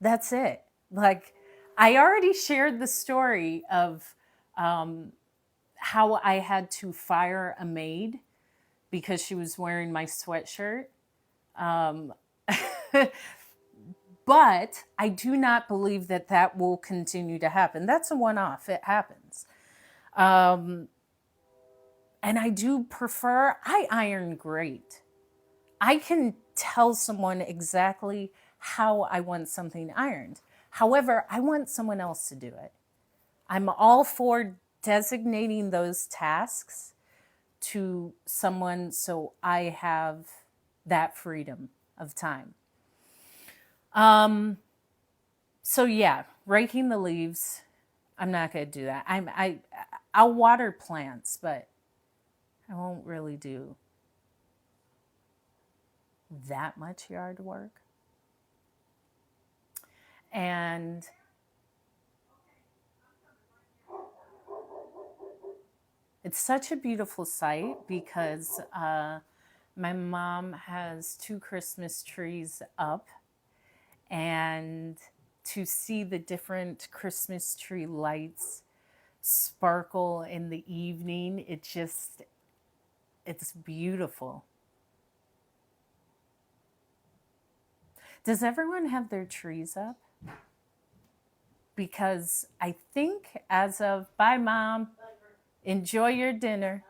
That's it. Like, I already shared the story of how I had to fire a maid because she was wearing my sweatshirt. But I do not believe that that will continue to happen. That's a one-off. It happens. And I do prefer, I iron great. I can tell someone exactly how I want something ironed. However, I want someone else to do it. I'm all for designating those tasks to someone so I have that freedom of time. So yeah, raking the leaves, I'm not going to do that. I'll water plants, but I won't really do that much yard work. And it's such a beautiful sight because my mom has 2 Christmas trees up, and to see the different Christmas tree lights sparkle in the evening, it's beautiful. Does everyone have their trees up? Because I think as of, bye Mom, enjoy your dinner.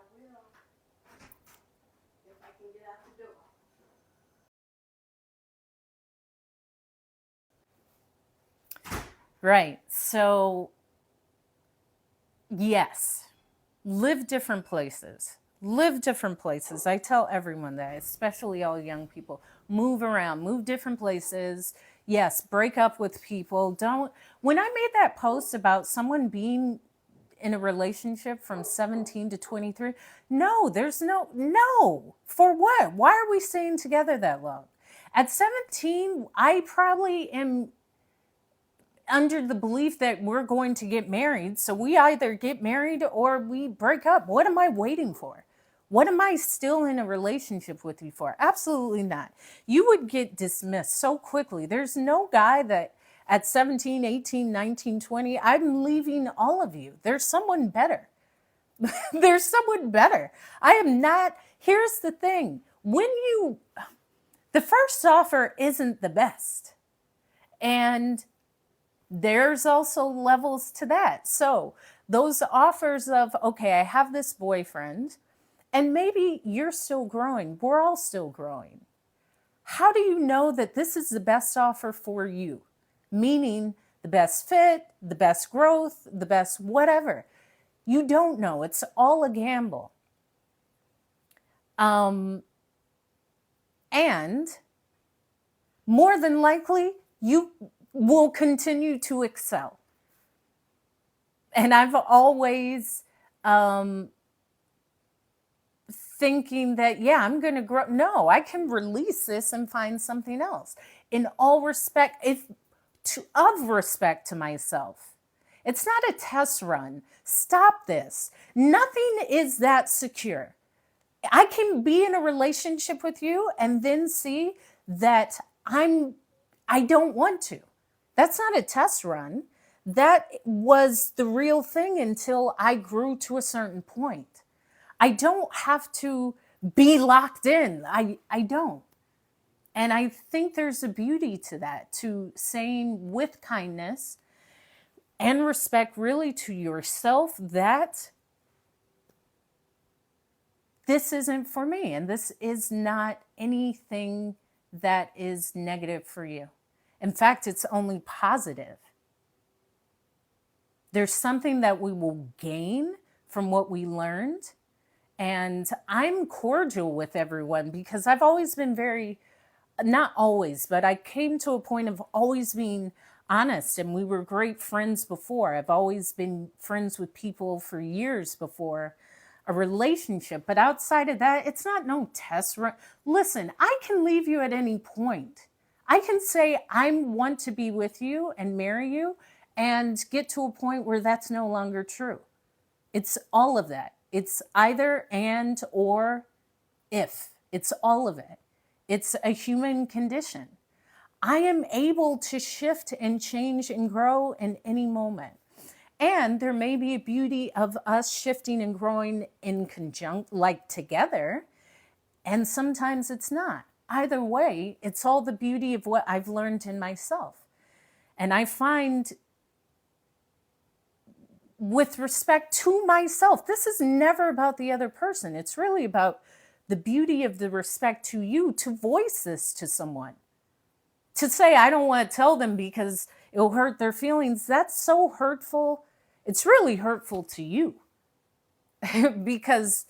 Right, so yes, live different places. Live different places. I tell everyone that, especially all young people. Move around, move different places. Yes, break up with people. When I made that post about someone being in a relationship from 17 to 23, no, for what? Why are we staying together that long? At 17, I probably am under the belief that we're going to get married. So we either get married or we break up. What am I waiting for? What am I still in a relationship with you for? Absolutely not. You would get dismissed so quickly. There's no guy that at 17, 18, 19, 20, I'm leaving all of you. There's someone better. There's someone better. I am not, here's the thing. The first offer isn't the best. And there's also levels to that. So those offers of, okay, I have this boyfriend, and maybe you're still growing. We're all still growing. How do you know that this is the best offer for you? Meaning the best fit, the best growth, the best whatever. You don't know. It's all a gamble. And more than likely, you will continue to excel. And I've always thinking that, yeah, I'm going to grow. No, I can release this and find something else. In all respect, of respect to myself. It's not a test run. Stop this. Nothing is that secure. I can be in a relationship with you and then see that I don't want to. That's not a test run. That was the real thing until I grew to a certain point. I don't have to be locked in. I don't. And I think there's a beauty to that, to saying with kindness and respect really to yourself that this isn't for me and this is not anything that is negative for you. In fact, it's only positive. There's something that we will gain from what we learned. And I'm cordial with everyone because I've always been very, not always, but I came to a point of always being honest, and we were great friends before. I've always been friends with people for years before a relationship, but outside of that, it's not no test run. Listen, I can leave you at any point. I can say I want to be with you and marry you and get to a point where that's no longer true. It's all of that. It's either and or if. It's all of it. It's a human condition. I am able to shift and change and grow in any moment. And there may be a beauty of us shifting and growing in conjunct, like together, and sometimes it's not. Either way, it's all the beauty of what I've learned in myself. And I find, with respect to myself, this is never about the other person. It's really about the beauty of the respect to you to voice this to someone. To say, I don't want to tell them because it'll hurt their feelings, that's so hurtful. It's really hurtful to you because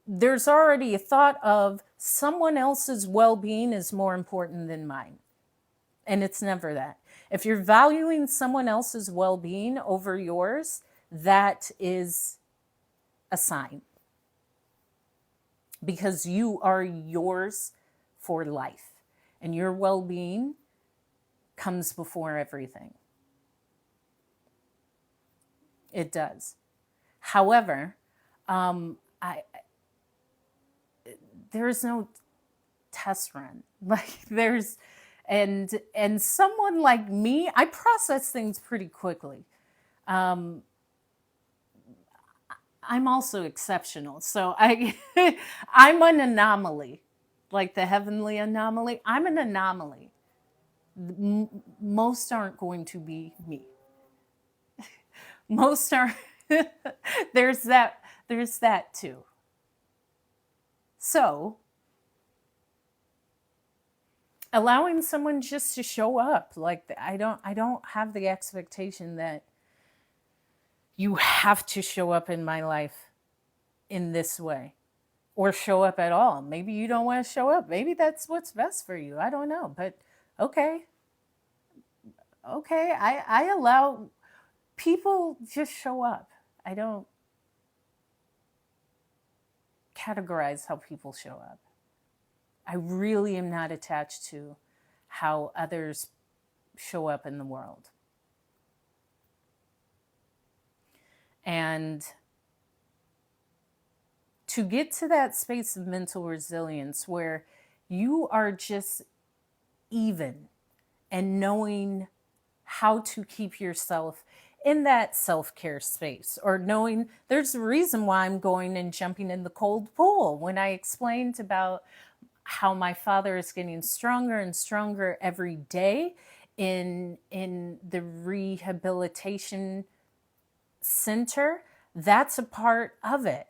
there's already a thought of someone else's well-being is more important than mine. And it's never that. If you're valuing someone else's well-being over yours, that is a sign. Because you are yours for life. And your well-being comes before everything. It does. However, there is no test run. Like and someone like me, I process things pretty quickly. I'm also exceptional. So I'm an anomaly, like the heavenly anomaly. I'm an anomaly. Most aren't going to be me. Most are. There's that too. So allowing someone just to show up, like I don't have the expectation that you have to show up in my life in this way or show up at all. Maybe you don't want to show up. Maybe that's what's best for you. I don't know, but okay. I allow people just show up. I don't categorize how people show up. I really am not attached to how others show up in the world. And to get to that space of mental resilience where you are just even and knowing how to keep yourself in that self-care space, or knowing there's a reason why I'm going and jumping in the cold pool. When I explained about how my father is getting stronger and stronger every day in the rehabilitation center, that's a part of it.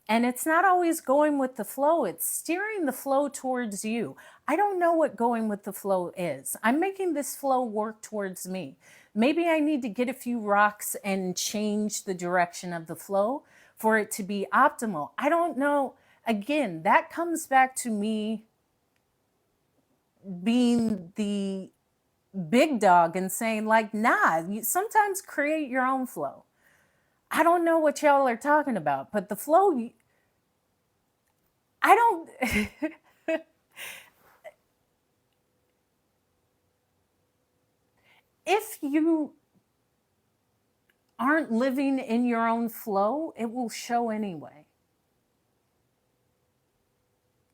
And it's not always going with the flow, it's steering the flow towards you. I don't know what going with the flow is. I'm making this flow work towards me. Maybe I need to get a few rocks and change the direction of the flow for it to be optimal. I don't know. Again, that comes back to me being the big dog and saying, like, nah, you sometimes create your own flow. I don't know what y'all are talking about, but the flow, I don't. If you aren't living in your own flow, it will show anyway.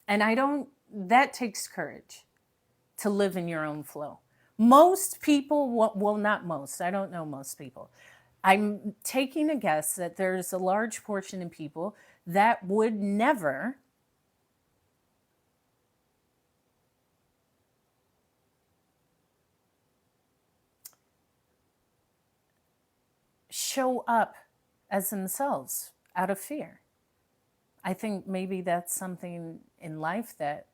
And that takes courage to live in your own flow. Most people, well, not most, I don't know most people. I'm taking a guess that there's a large portion of people that would never show up as themselves out of fear. I think maybe that's something in life that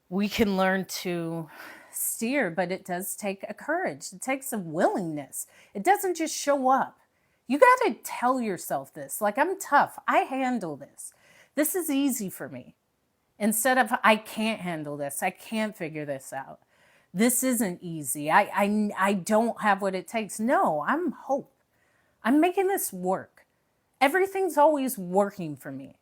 we can learn to steer, but it does take a courage. It takes a willingness. It doesn't just show up. You got to tell yourself this, like, I'm tough. I handle this. This is easy for me. Instead of, I can't handle this. I can't figure this out. This isn't easy. I don't have what it takes. No, I'm hope. I'm making this work. Everything's always working for me.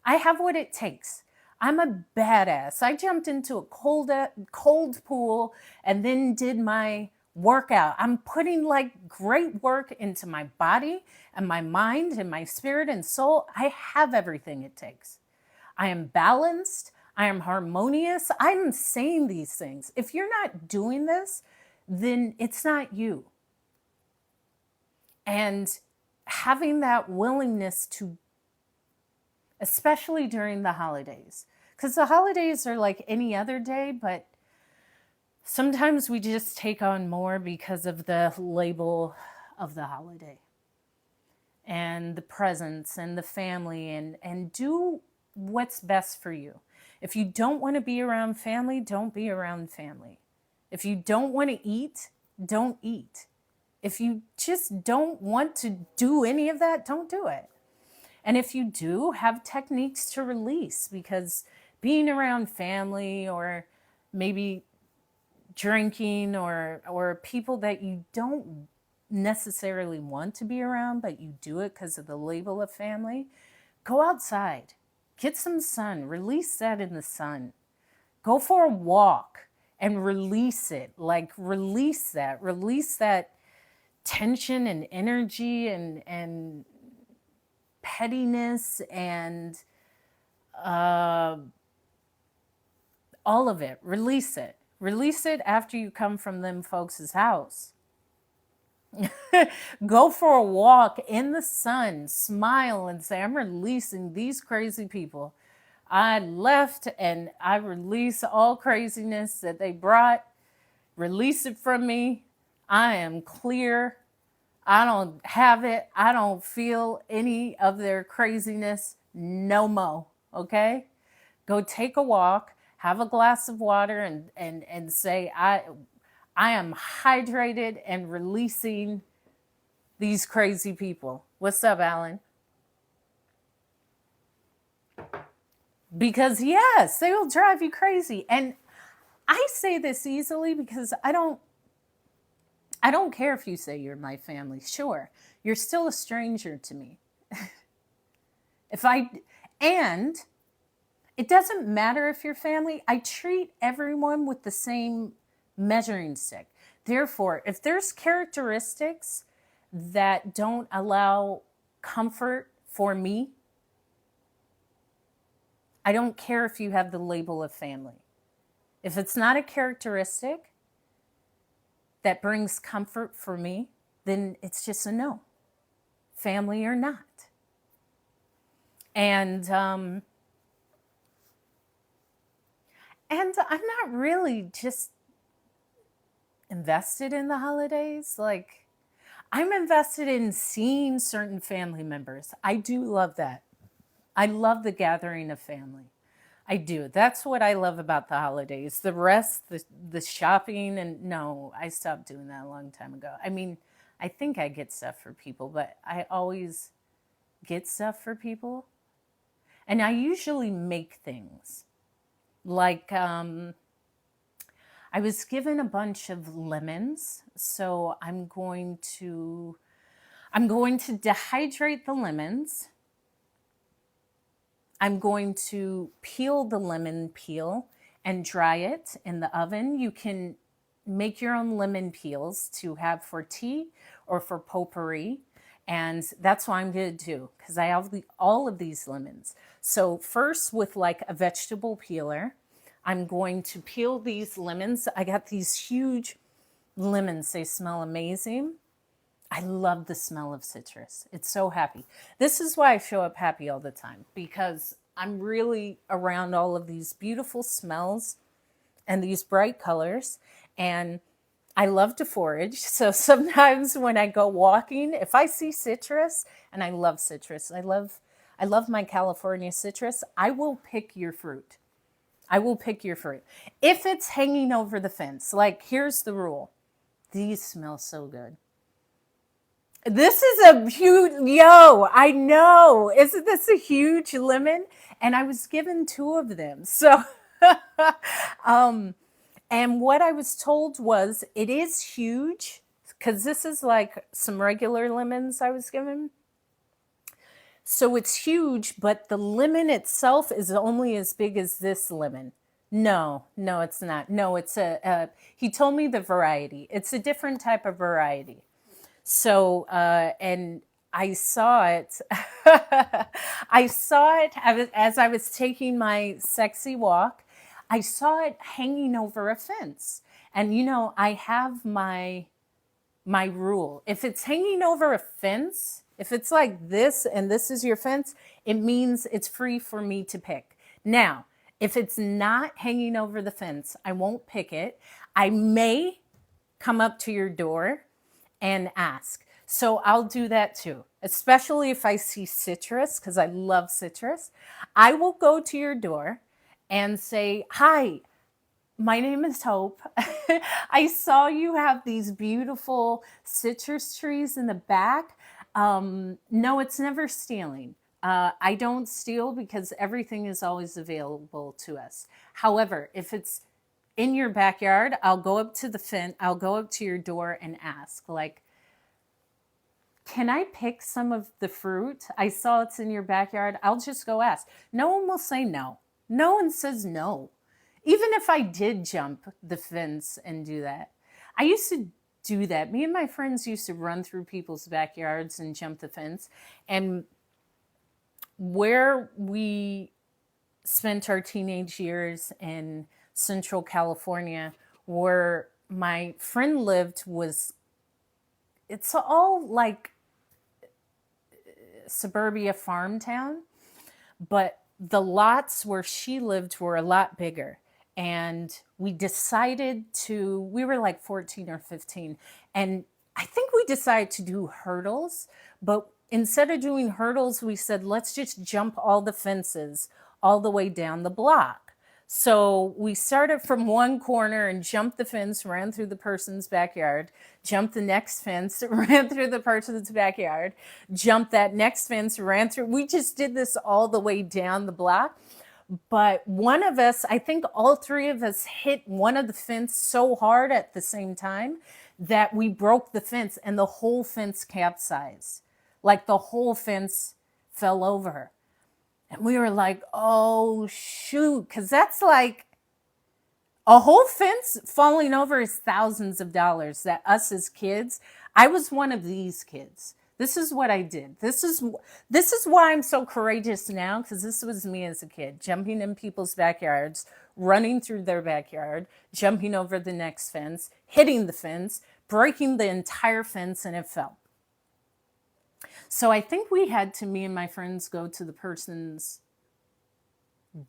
I have what it takes. I'm a badass. I jumped into a cold pool and then did my workout. I'm putting like great work into my body and my mind and my spirit and soul. I have everything it takes. I am balanced. I am harmonious. I'm saying these things. If you're not doing this, then it's not you. And having that willingness to, especially during the holidays, because the holidays are like any other day, but sometimes we just take on more because of the label of the holiday and the presents and the family, and do what's best for you. If you don't want to be around family, don't be around family. If you don't want to eat, don't eat. If you just don't want to do any of that, don't do it. And if you do, have techniques to release, because being around family or maybe drinking or people that you don't necessarily want to be around, but you do it because of the label of family, go outside, get some sun, release that in the sun. Go for a walk and release it. Like, release that tension and energy and pettiness and all of it. Release it. Release it after you come from them folks' house. Go for a walk in the sun, smile and say, I'm releasing these crazy people. I left and I release all craziness that they brought. Release it from me. I am clear. I don't have it. I don't feel any of their craziness no more. Okay? Go take a walk, have a glass of water, and say, I am hydrated and releasing these crazy people. What's up, Alan? Because yes, they will drive you crazy. And I say this easily because I don't care if you say you're my family. Sure, you're still a stranger to me. And it doesn't matter if you're family. I treat everyone with the same measuring stick. Therefore, if there's characteristics that don't allow comfort for me, I don't care if you have the label of family. If it's not a characteristic, that brings comfort for me, then it's just a no, family or not. And I'm not really just invested in the holidays. Like, I'm invested in seeing certain family members. I do love that. I love the gathering of family. I do. That's what I love about the holidays. The rest, the shopping, and no, I stopped doing that a long time ago. I mean, I think I get stuff for people, but I always get stuff for people. And I usually make things. Like, I was given a bunch of lemons, so I'm going to dehydrate the lemons. I'm going to peel the lemon peel and dry it in the oven. You can make your own lemon peels to have for tea or for potpourri. And that's what I'm going to do because I have all of these lemons. So first, with like a vegetable peeler, I'm going to peel these lemons. I got these huge lemons. They smell amazing. I love the smell of citrus. It's so happy. This is why I show up happy all the time, because I'm really around all of these beautiful smells and these bright colors. And I love to forage. So sometimes when I go walking, if I see citrus, and I love citrus, I love my California citrus, I will pick your fruit. I will pick your fruit. If it's hanging over the fence, like here's the rule. These smell so good. This is a huge, I know. Isn't this a huge lemon? And I was given 2 of them. So, and what I was told was it is huge because this is like some regular lemons I was given. So it's huge, but the lemon itself is only as big as this lemon. No, it's not. No, it's he told me the variety. It's a different type of variety. So, and I saw it, I saw it as I was taking my sexy walk. I saw it hanging over a fence. And, I have my rule. If it's hanging over a fence, if it's like this and this is your fence, it means it's free for me to pick. Now, if it's not hanging over the fence, I won't pick it. I may come up to your door and ask. So I'll do that too, especially if I see citrus, because I love citrus. I will go to your door and say, hi, my name is Hope. I saw you have these beautiful citrus trees in the back. No, it's never stealing. I don't steal because everything is always available to us. However, if it's in your backyard, I'll go up to the fence, I'll go up to your door and ask, like, can I pick some of the fruit? I saw it's in your backyard. I'll just go ask. No one will say no. No one says no. Even if I did jump the fence and do that. I used to do that. Me and my friends used to run through people's backyards and jump the fence. And where we spent our teenage years in Central California, where my friend lived, it's all like suburbia farm town, but the lots where she lived were a lot bigger. And we were like 14 or 15. And I think we decided to do hurdles, but instead of doing hurdles, we said, let's just jump all the fences all the way down the block. So we started from one corner and jumped the fence, ran through the person's backyard, jumped the next fence, ran through the person's backyard, jumped that next fence, ran through. We just did this all the way down the block. But one of us, I think all 3 of us hit one of the fence so hard at the same time that we broke the fence and the whole fence capsized. Like the whole fence fell over. And we were like, oh, shoot, because that's like a whole fence falling over is thousands of dollars that us as kids, I was one of these kids. This is what I did. This is why I'm so courageous now, because this was me as a kid, jumping in people's backyards, running through their backyard, jumping over the next fence, hitting the fence, breaking the entire fence, and it fell. So I think we had to, me and my friends, go to the person's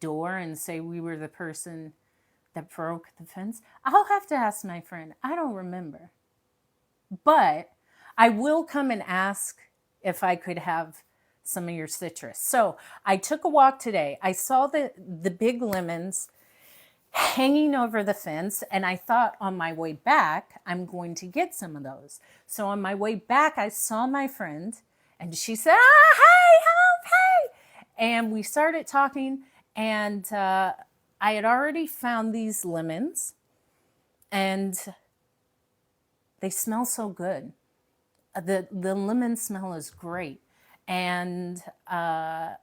door and say we were the person that broke the fence. I'll have to ask my friend. I don't remember. But I will come and ask if I could have some of your citrus. So I took a walk today. I saw the big lemons hanging over the fence, and I thought on my way back, I'm going to get some of those. So on my way back, I saw my friend, and she said, hey, help, hey. And we started talking, and I had already found these lemons, and they smell so good. The lemon smell is great. And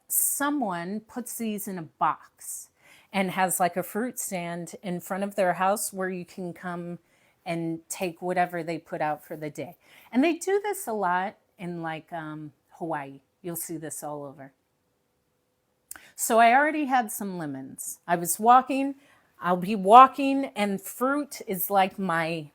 someone puts these in a box and has like a fruit stand in front of their house where you can come and take whatever they put out for the day. And they do this a lot in like Hawaii. You'll see this all over. So I already had some lemons. I was walking. I'll be walking, and fruit is like my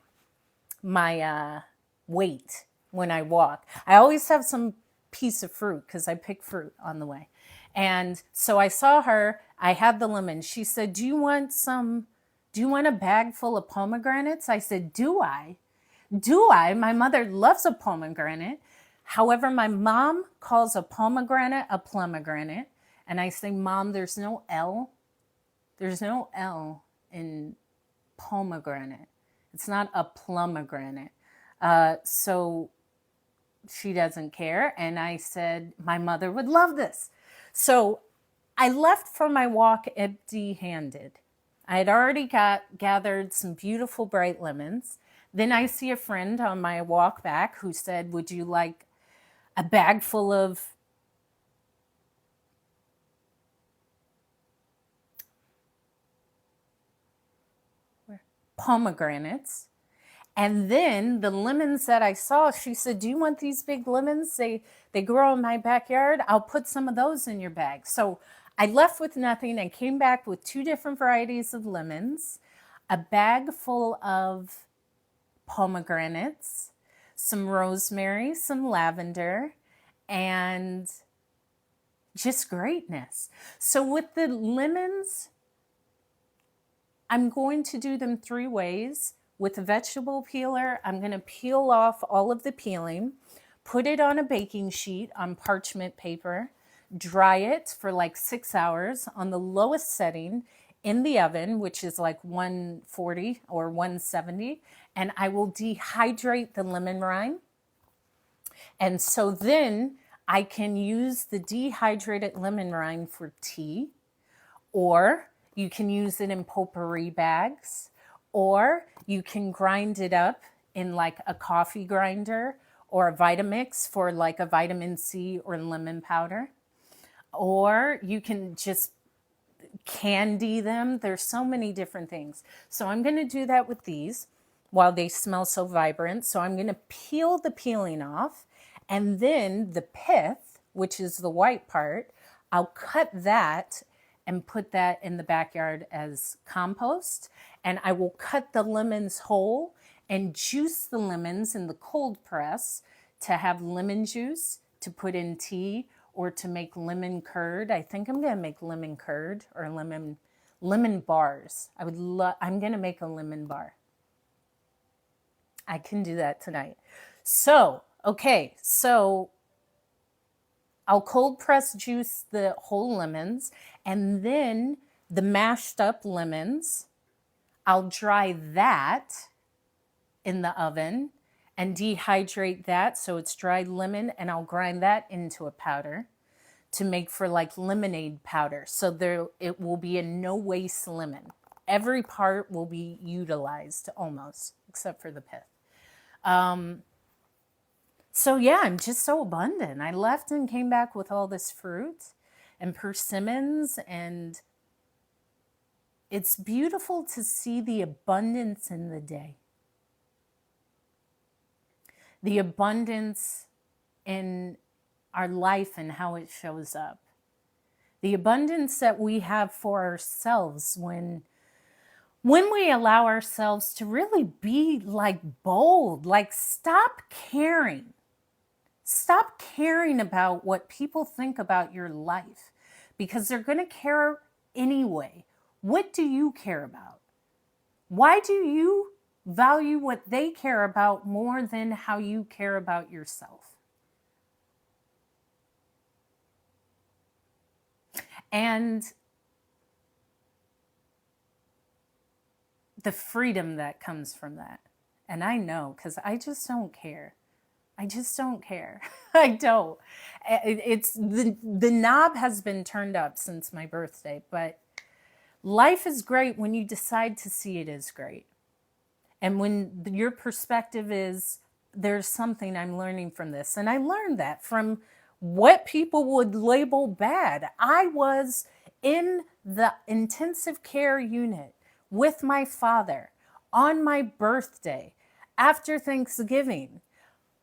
weight when I walk. I always have some piece of fruit because I pick fruit on the way. And so I saw her, I had the lemon. She said, do you want a bag full of pomegranates? I said, do I? Do I? My mother loves a pomegranate. However, my mom calls a pomegranate a plumegranate. And I say, Mom, there's no L. There's no L in pomegranate. It's not a plumegranate. So she doesn't care. And I said, my mother would love this. So I left for my walk empty-handed. I had already gathered some beautiful bright lemons. Then I see a friend on my walk back who said, would you like a bag full of pomegranates? And then the lemons that I saw, she said, do you want these big lemons? They grow in my backyard. I'll put some of those in your bag. So I left with nothing and came back with 2 different varieties of lemons, a bag full of pomegranates, some rosemary, some lavender, and just greatness. So with the lemons, I'm going to do them 3 ways. With a vegetable peeler, I'm going to peel off all of the peeling, put it on a baking sheet on parchment paper, dry it for like 6 hours on the lowest setting in the oven, which is like 140 or 170, and I will dehydrate the lemon rind. And so then I can use the dehydrated lemon rind for tea, or you can use it in potpourri bags, or you can grind it up in like a coffee grinder or a Vitamix for like a vitamin C or lemon powder. Or you can just candy them. There's so many different things. So I'm going to do that with these while they smell so vibrant. So I'm going to peel the peeling off, and then the pith, which is the white part, I'll cut that and put that in the backyard as compost. And I will cut the lemons whole and juice the lemons in the cold press to have lemon juice to put in tea or to make lemon curd. I think I'm going to make lemon curd or lemon bars. I'm going to make a lemon bar. I can do that tonight. So, okay, so I'll cold press juice the whole lemons, and then the mashed up lemons, I'll dry that in the oven and dehydrate that so it's dried lemon, and I'll grind that into a powder to make for like lemonade powder. So it will be a no waste lemon. Every part will be utilized almost, except for the pith. So yeah, I'm just so abundant. I left and came back with all this fruit and persimmons, and it's beautiful to see the abundance in the day. The abundance in our life and how it shows up. The abundance that we have for ourselves when when we allow ourselves to really be like bold, like stop caring. Stop caring about what people think about your life because they're going to care anyway. What do you care about? Why do you value what they care about more than how you care about yourself? And the freedom that comes from that. And I know, because I just don't care. I just don't care. I don't. It's the knob has been turned up since my birthday, but life is great when you decide to see it as great. And when your perspective is, there's something I'm learning from this. And I learned that from what people would label bad. I was in the intensive care unit with my father on my birthday after Thanksgiving.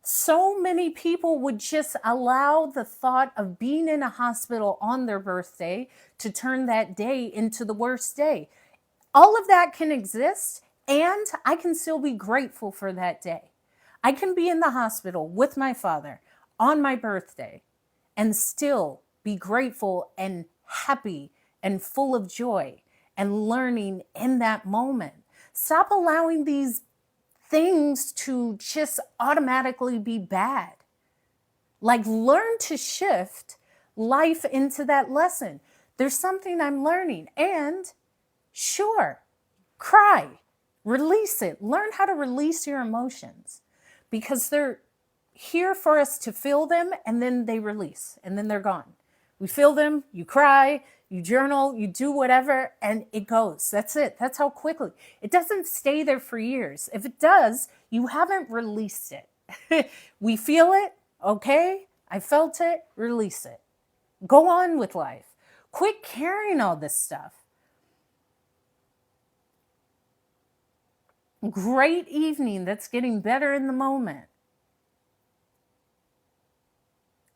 So many people would just allow the thought of being in a hospital on their birthday to turn that day into the worst day. All of that can exist, and I can still be grateful for that day. I can be in the hospital with my father on my birthday and still be grateful and happy and full of joy and learning in that moment. Stop allowing these things to just automatically be bad. Like, learn to shift life into that lesson. There's something I'm learning, and sure, cry, release it. Learn how to release your emotions because they're here for us to feel them, and then they release and then they're gone. We feel them, you cry, you journal, you do whatever, and it goes. That's it. That's how quickly. It doesn't stay there for years. If it does, you haven't released it. We feel it, okay? I felt it, release it. Go on with life. Quit carrying all this stuff. Great evening that's getting better in the moment.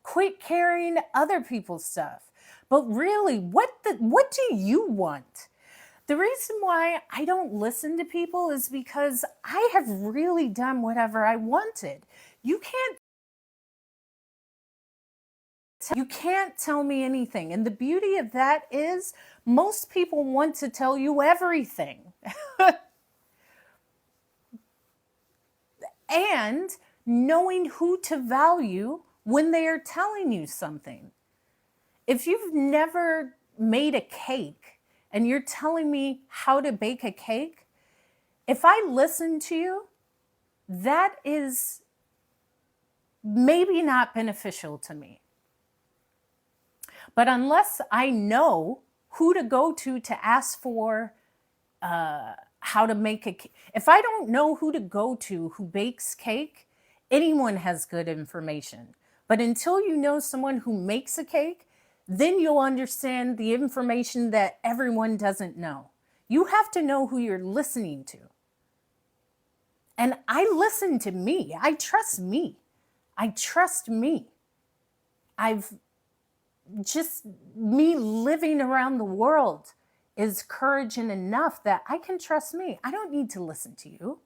Quit carrying other people's stuff. But really, what do you want? The reason why I don't listen to people is because I have really done whatever I wanted. You can't tell me anything. And the beauty of that is most people want to tell you everything. And knowing who to value when they are telling you something. If you've never made a cake and you're telling me how to bake a cake, if I listen to you, that is maybe not beneficial to me. But unless I know who to go to ask for how to make a cake, if I don't know who to go to who bakes cake, anyone has good information. But until you know someone who makes a cake, then you'll understand the information that everyone doesn't know. You have to know who you're listening to. And I listen to me. I trust me. I trust me. I've just, me living around the world is courage enough that I can trust me. I don't need to listen to you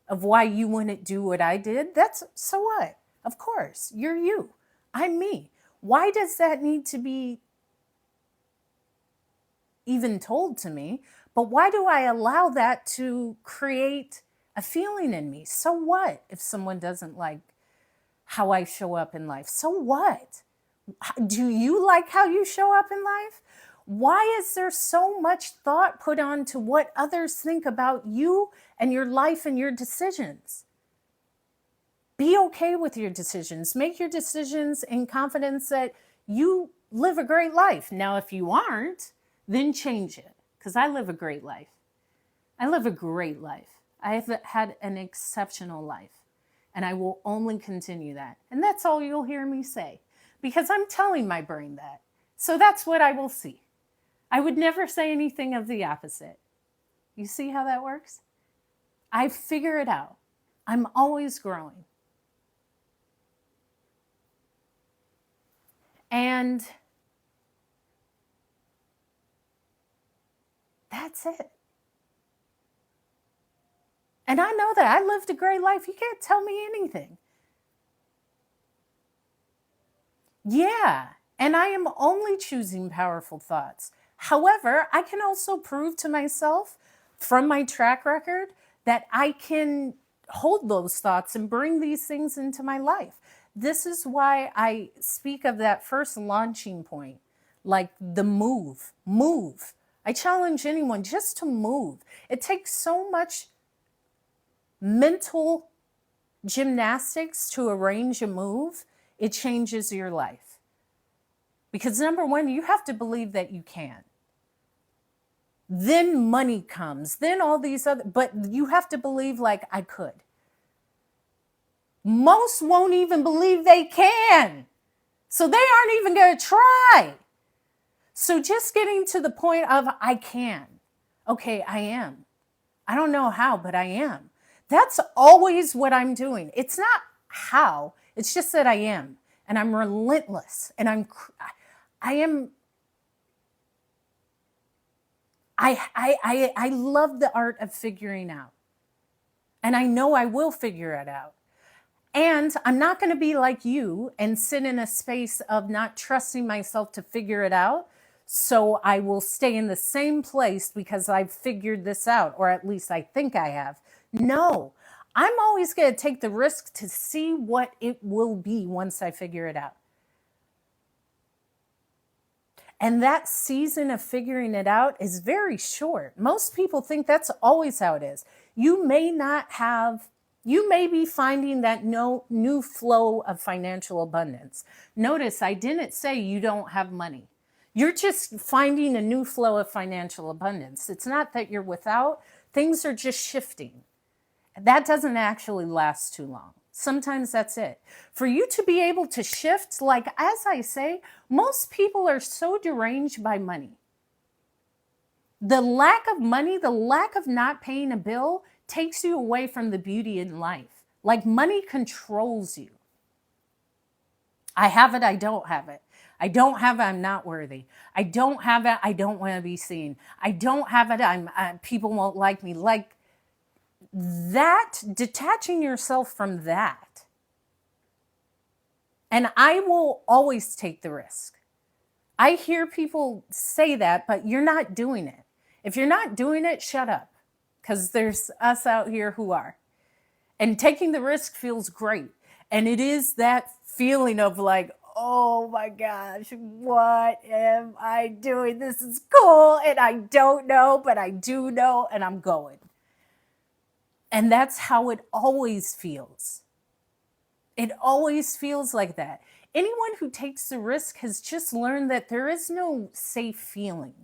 of why you wouldn't do what I did. That's, so what? Of course, you're you. I'm me. Why does that need to be even told to me? But why do I allow that to create a feeling in me? So what if someone doesn't like how I show up in life? So what? Do you like how you show up in life? Why is there so much thought put on to what others think about you and your life and your decisions? Be okay with your decisions. Make your decisions in confidence that you live a great life. Now, if you aren't, then change it, because I live a great life. I live a great life. I have had an exceptional life, and I will only continue that. And that's all you'll hear me say, because I'm telling my brain that. So that's what I will see. I would never say anything of the opposite. You see how that works? I figure it out. I'm always growing. And that's it. And I know that I lived a great life. You can't tell me anything. Yeah. And I am only choosing powerful thoughts. However, I can also prove to myself from my track record that I can hold those thoughts and bring these things into my life. This is why I speak of that first launching point, like the move, move. I challenge anyone just to move. It takes so much mental gymnastics to arrange a move, it changes your life. Because number one, you have to believe that you can. Then money comes, then all these other, but you have to believe like I could. Most won't even believe they can. So they aren't even going to try. So just getting to the point of I can. Okay, I am. I don't know how, but I am. That's always what I'm doing. It's not how, it's just that I am. And I'm relentless. And I love the art of figuring out. And I know I will figure it out. And I'm not going to be like you and sit in a space of not trusting myself to figure it out. So I will stay in the same place because I've figured this out, or at least I think I have. No, I'm always going to take the risk to see what it will be once I figure it out. And that season of figuring it out is very short. Most people think that's always how it is. You may be finding that no new flow of financial abundance. Notice I didn't say you don't have money. You're just finding a new flow of financial abundance. It's not that you're without, things are just shifting. That doesn't actually last too long. Sometimes that's it. For you to be able to shift, like as I say, most people are so deranged by money. The lack of money, the lack of not paying a bill takes you away from the beauty in life. Like money controls you. I have it, I don't have it. I don't have it, I'm not worthy. I don't have it, I don't want to be seen. I don't have it, people won't like me. Like that, detaching yourself from that. And I will always take the risk. I hear people say that, but you're not doing it. If you're not doing it, shut up. Because there's us out here who are. And taking the risk feels great. And it is that feeling of like, oh my gosh, what am I doing? This is cool. And I don't know, but I do know, and I'm going. And that's how it always feels. It always feels like that. Anyone who takes the risk has just learned that there is no safe feeling.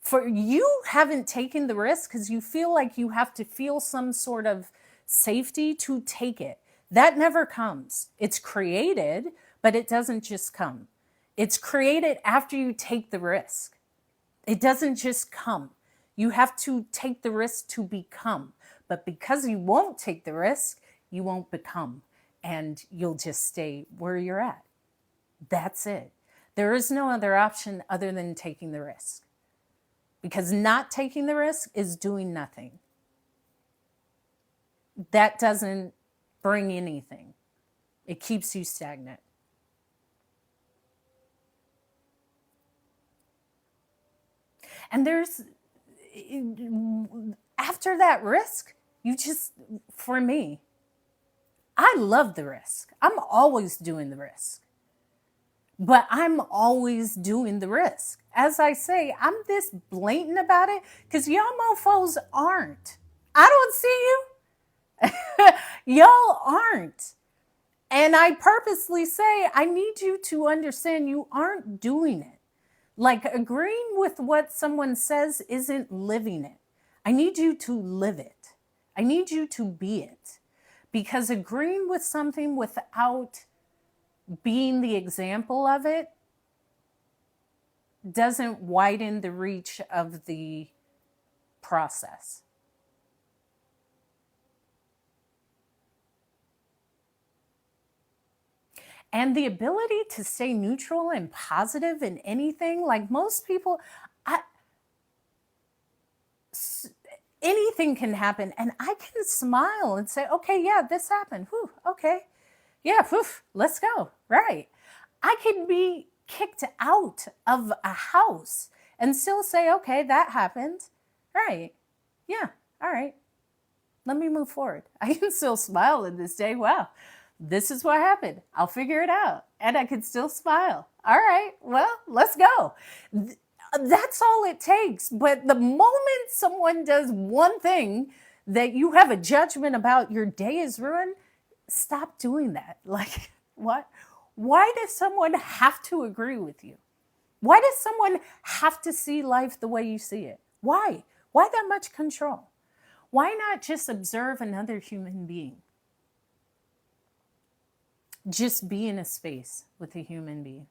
For you haven't taken the risk because you feel like you have to feel some sort of safety to take it. That never comes. It's created, but it doesn't just come. It's created after you take the risk. It doesn't just come. You have to take the risk to become. But because you won't take the risk, you won't become. And you'll just stay where you're at. That's it. There is no other option other than taking the risk. Because not taking the risk is doing nothing. That doesn't bring anything. It keeps you stagnant. And after that risk, for me, I love the risk. I'm always doing the risk. But I'm always doing the risk. As I say, I'm this blatant about it because y'all mofos aren't. I don't see you. Y'all aren't. And I purposely say, I need you to understand you aren't doing it. Like agreeing with what someone says isn't living it. I need you to live it. I need you to be it. Because agreeing with something without being the example of it doesn't widen the reach of the process. And the ability to stay neutral and positive in anything, like most people, anything can happen. And I can smile and say, okay, yeah, this happened. Whew, okay. Yeah, whew, let's go. Right. I can be kicked out of a house and still say, okay, that happened. Right. Yeah. All right. Let me move forward. I can still smile in this day. Wow. This is what happened. I'll figure it out. And I can still smile. All right. Well, let's go. That's all it takes. But the moment someone does one thing that you have a judgment about, your day is ruined, stop doing that. Like, what? Why does someone have to agree with you? Why does someone have to see life the way you see it? Why? Why that much control? Why not just observe another human being? Just be in a space with a human being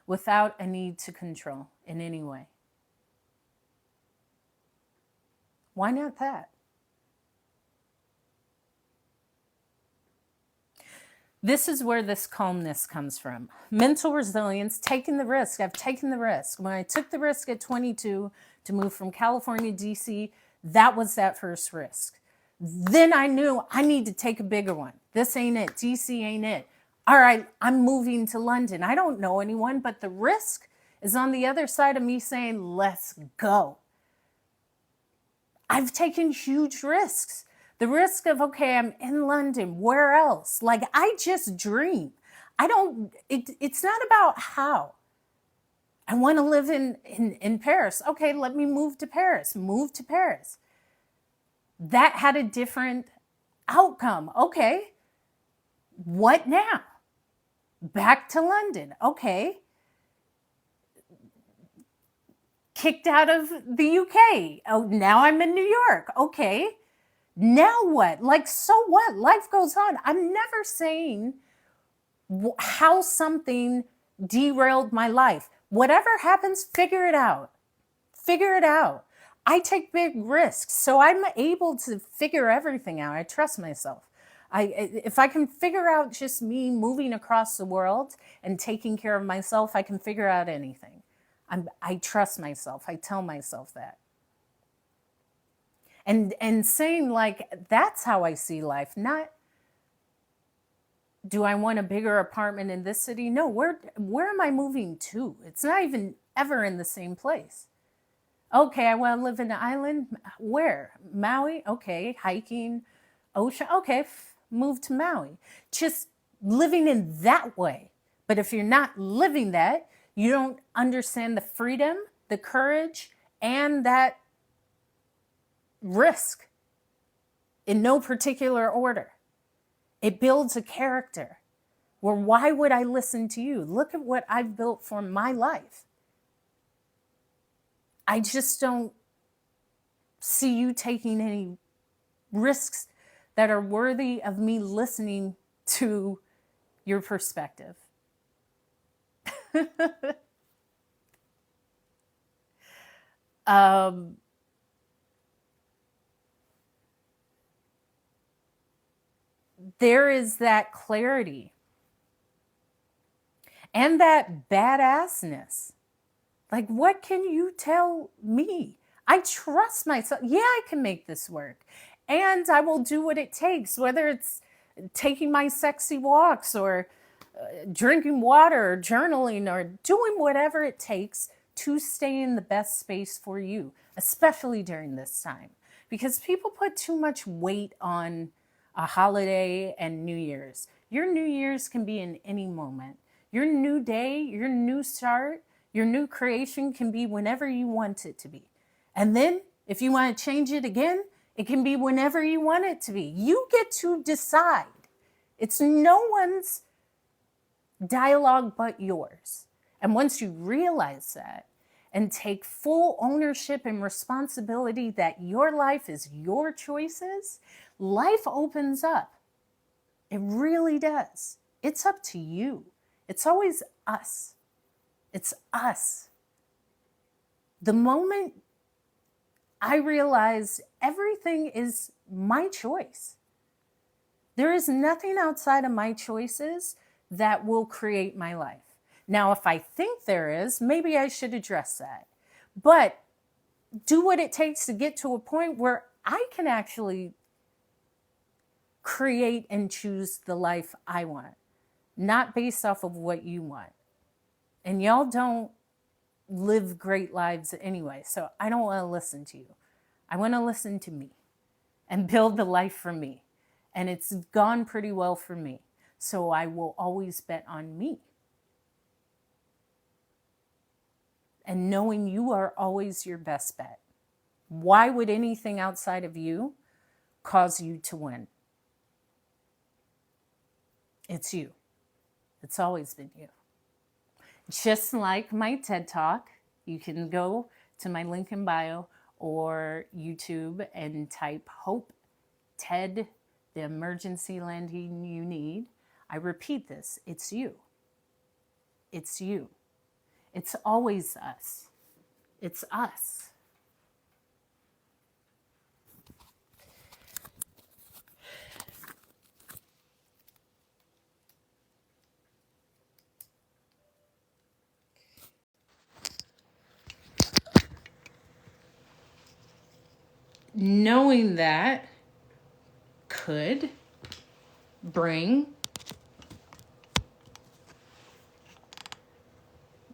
without a need to control in any way. Why not that? This is where this calmness comes from. Mental resilience, taking the risk. I've taken the risk. When I took the risk at 22 to move from California to DC, that was that first risk. Then I knew I need to take a bigger one. This ain't it. DC ain't it. All right, I'm moving to London. I don't know anyone, but the risk is on the other side of me saying, let's go. I've taken huge risks. The risk of, okay, I'm in London, where else? Like, I just dream. It's not about how. I want to live in Paris. Okay, let me move to Paris. Move to Paris. That had a different outcome. Okay, what now? Back to London. Okay. Kicked out of the UK. Oh, now I'm in New York. Okay. Now what? Like, so what? Life goes on. I'm never saying how something derailed my life. Whatever happens, figure it out. Figure it out. I take big risks, so I'm able to figure everything out. I trust myself. If I can figure out just me moving across the world and taking care of myself, I can figure out anything. I trust myself. I tell myself that. And saying, like, that's how I see life, not, do I want a bigger apartment in this city? No, where am I moving to? It's not even ever in the same place. Okay, I want to live in an island. Where? Maui? Okay, hiking, ocean. Okay, move to Maui. Just living in that way. But if you're not living that, you don't understand the freedom, the courage, and that risk in no particular order. It builds a character. Well, why would I listen to you? Look at what I've built for my life. I just don't see you taking any risks that are worthy of me listening to your perspective. There is that clarity and that badassness. Like, what can you tell me? I trust myself. Yeah, I can make this work. And I will do what it takes, whether it's taking my sexy walks or drinking water or journaling or doing whatever it takes to stay in the best space for you, especially during this time. Because people put too much weight on a holiday and New Year's. Your New Year's can be in any moment. Your new day, your new start, your new creation can be whenever you want it to be. And then if you want to change it again, it can be whenever you want it to be. You get to decide. It's no one's dialogue but yours. And once you realize that and take full ownership and responsibility that your life is your choices, life opens up. It really does. It's up to you. It's always us. It's us. The moment I realized everything is my choice. There is nothing outside of my choices that will create my life. Now, if I think there is, maybe I should address that. But do what it takes to get to a point where I can actually create and choose the life I want, not based off of what you want. And y'all don't live great lives anyway, so I don't want to listen to you. I want to listen to me and build the life for me. And it's gone pretty well for me. So I will always bet on me. And knowing you are always your best bet. Why would anything outside of you cause you to win? It's you. It's always been you. Just like my TED Talk, you can go to my link in bio or YouTube and type Hope TED, the emergency landing you need. I repeat this, it's you. It's you. It's always us. It's us. Knowing that could bring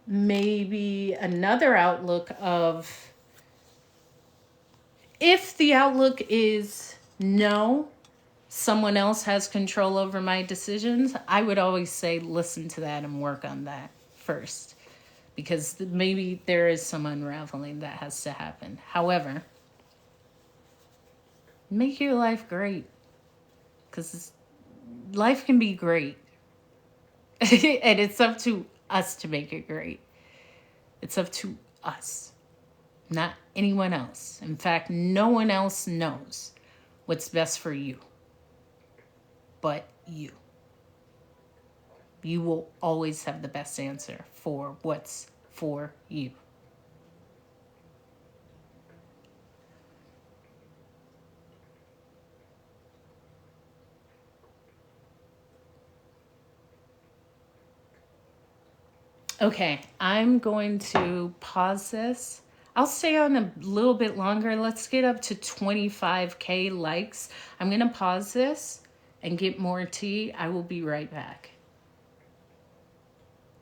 maybe another outlook of, if the outlook is no, someone else has control over my decisions, I would always say listen to that and work on that first, because maybe there is some unraveling that has to happen. However, make your life great, because life can be great. And it's up to us to make it great. It's up to us, not anyone else. In fact, no one else knows what's best for you but you. You will always have the best answer for what's for you. Okay, I'm going to pause this. I'll stay on a little bit longer. Let's get up to 25K likes. I'm going to pause this and get more tea. I will be right back.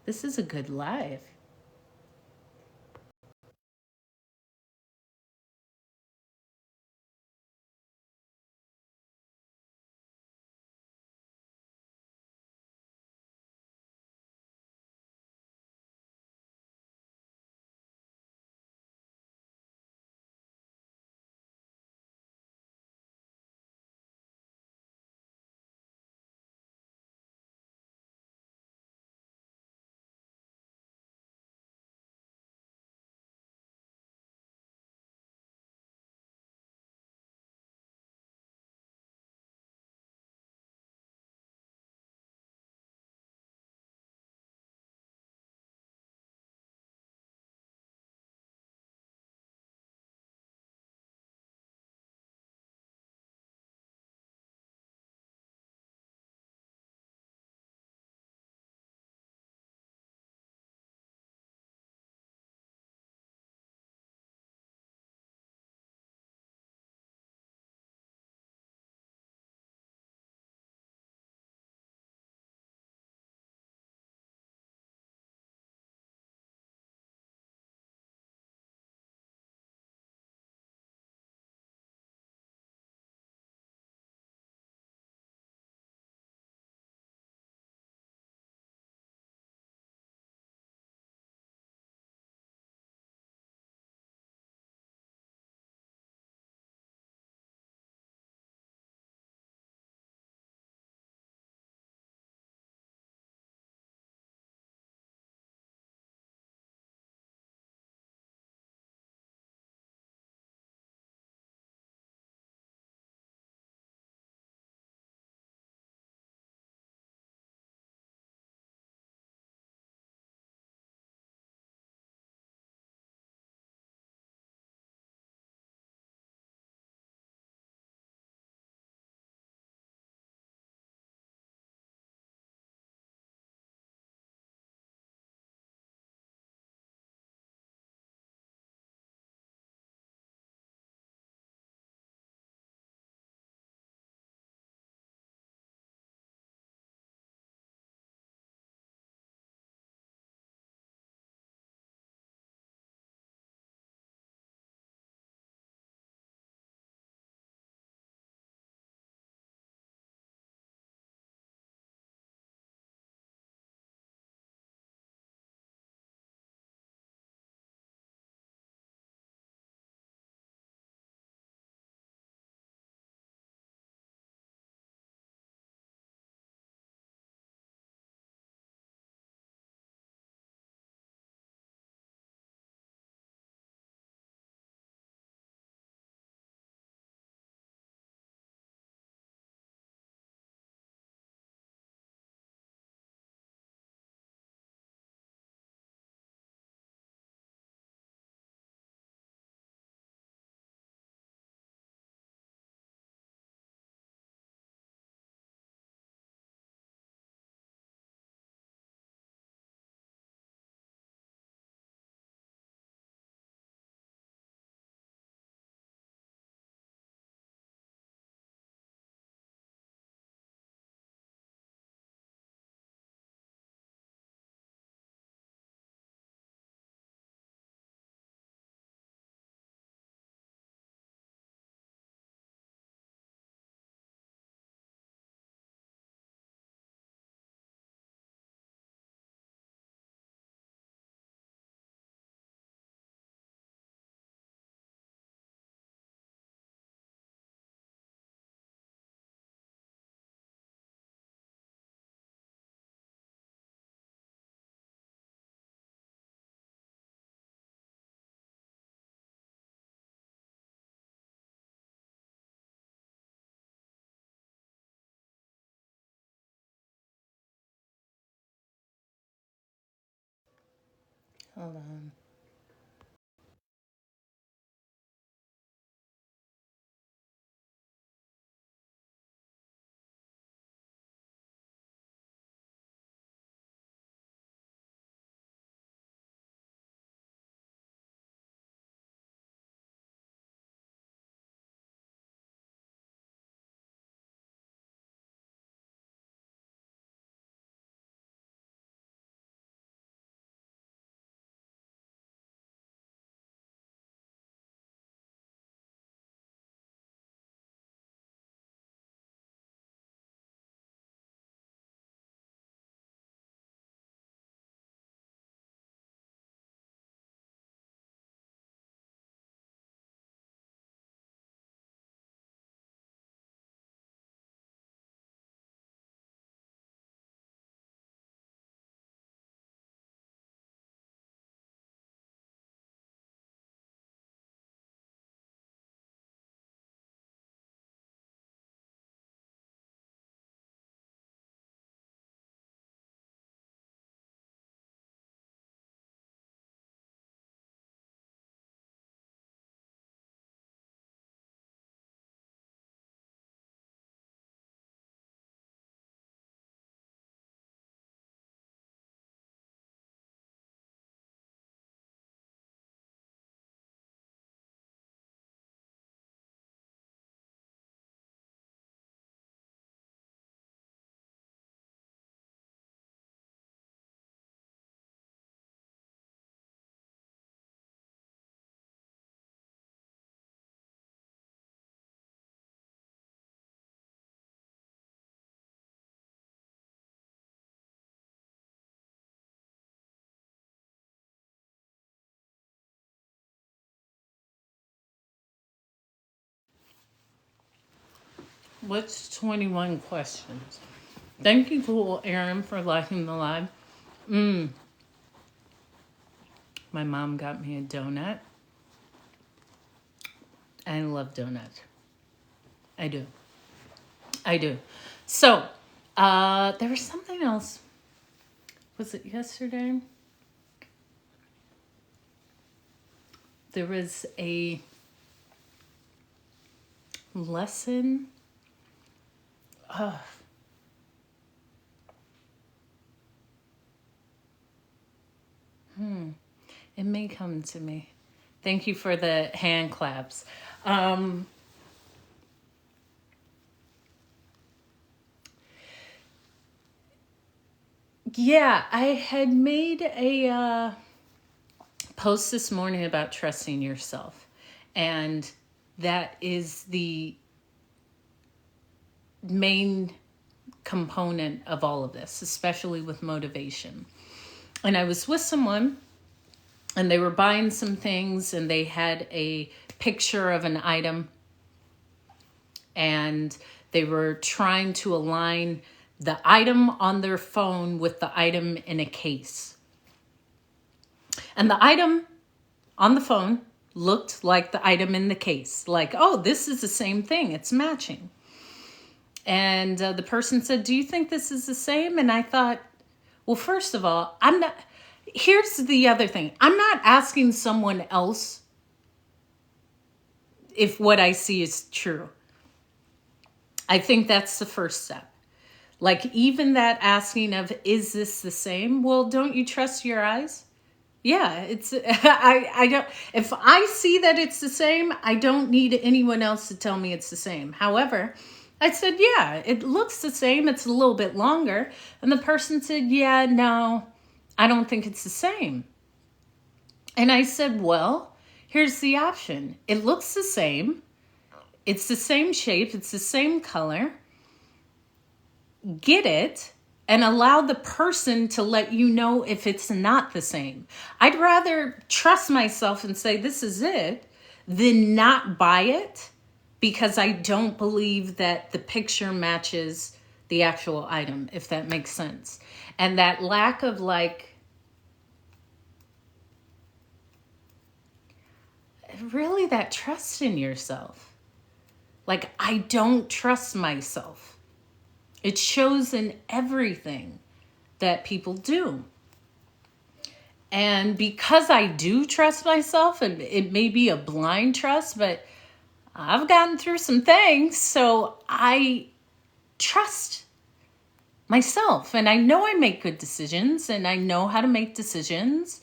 This is a good live. Hold on. What's 21 questions? Thank you, cool Aaron, for liking the live. My mom got me a donut. I love donuts. I do. I do. So, there was something else. Was it yesterday? There was a lesson. It may come to me. Thank you for the hand claps. Yeah, I had made a post this morning about trusting yourself. And that is the main component of all of this, especially with motivation. And I was with someone and they were buying some things and they had a picture of an item and they were trying to align the item on their phone with the item in a case. And the item on the phone looked like the item in the case. Like, oh, this is the same thing. It's matching. And the person said, do you think this is the same? And I thought, well, first of all, I'm not. Here's the other thing. I'm not asking someone else if what I see is true. I think that's the first step. Like even that asking of, is this the same? Well, don't you trust your eyes? Yeah, it's, I don't, if I see that it's the same, I don't need anyone else to tell me it's the same. However, I said, yeah, it looks the same. It's a little bit longer. And the person said, yeah, no, I don't think it's the same. And I said, well, here's the option. It looks the same. It's the same shape. It's the same color. Get it and allow the person to let you know if it's not the same. I'd rather trust myself and say this is it than not buy it because I don't believe that the picture matches the actual item, if that makes sense. And that lack of really that trust in yourself. Like, I don't trust myself. It shows in everything that people do. And because I do trust myself, and it may be a blind trust, but I've gotten through some things, so I trust myself. And I know I make good decisions, and I know how to make decisions.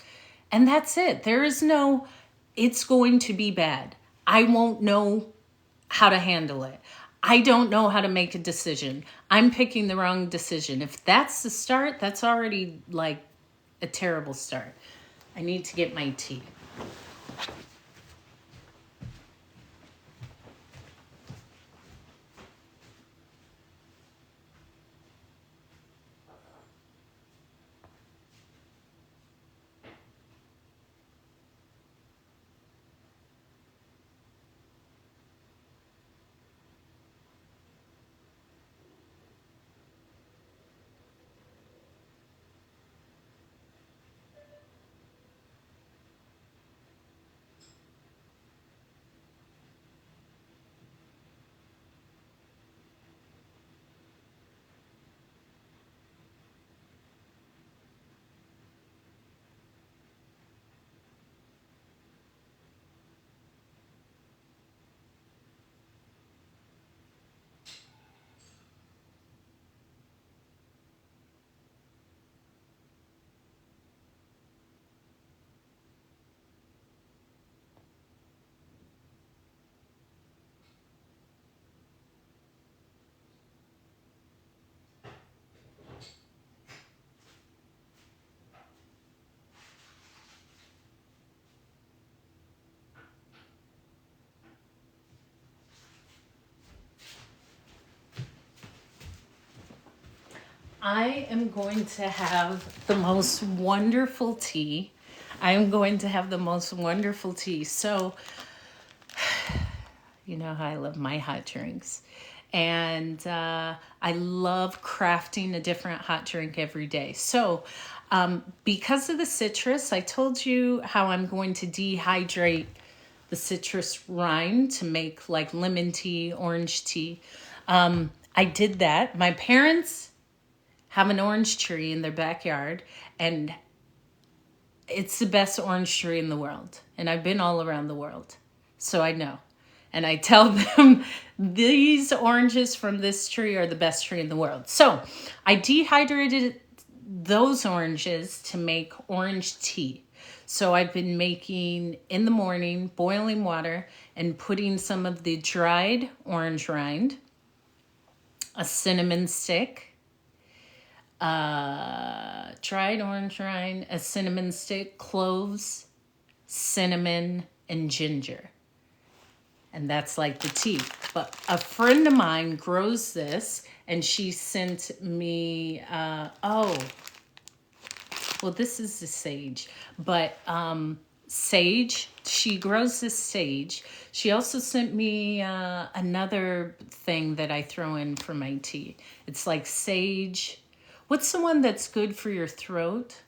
And that's it. There is no, it's going to be bad. I won't know how to handle it. I don't know how to make a decision. I'm picking the wrong decision. If that's the start, that's already like a terrible start. I need to get my tea. I am going to have the most wonderful tea. I am going to have the most wonderful tea. So, you know how I love my hot drinks. And I love crafting a different hot drink every day. So, because of the citrus, I told you how I'm going to dehydrate the citrus rind to make like lemon tea, orange tea. I did that. My parents have an orange tree in their backyard, and it's the best orange tree in the world. And I've been all around the world, so I know. And I tell them these oranges from this tree are the best tree in the world. So I dehydrated those oranges to make orange tea. So I've been making in the morning boiling water and putting some of the dried orange rind, a cinnamon stick, dried orange rind, a cinnamon stick, cloves, cinnamon, and ginger. And that's like the tea. But a friend of mine grows this, and she sent me, well, this is the sage, but sage, she grows this sage. She also sent me another thing that I throw in for my tea. It's like sage. What's the one that's good for your throat?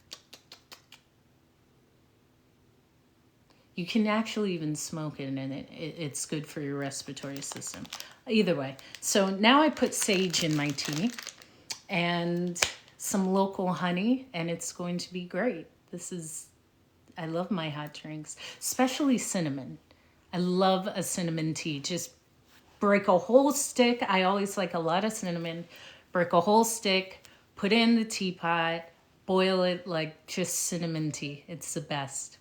You can actually even smoke it, and it's good for your respiratory system. Either way. So now I put sage in my tea and some local honey, and it's going to be great. I love my hot drinks, especially cinnamon. I love a cinnamon tea. Just break a whole stick. I always like a lot of cinnamon. Break a whole stick, put it in the teapot, boil it like just cinnamon tea. It's the best.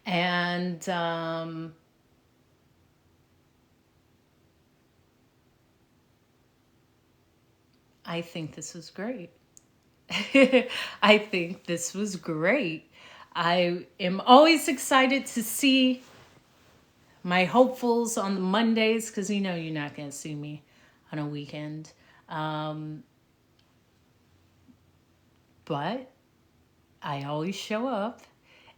And I think this was great. I think this was great. I am always excited to see my hopefuls on the Mondays, because you know you're not going to see me on a weekend. But I always show up.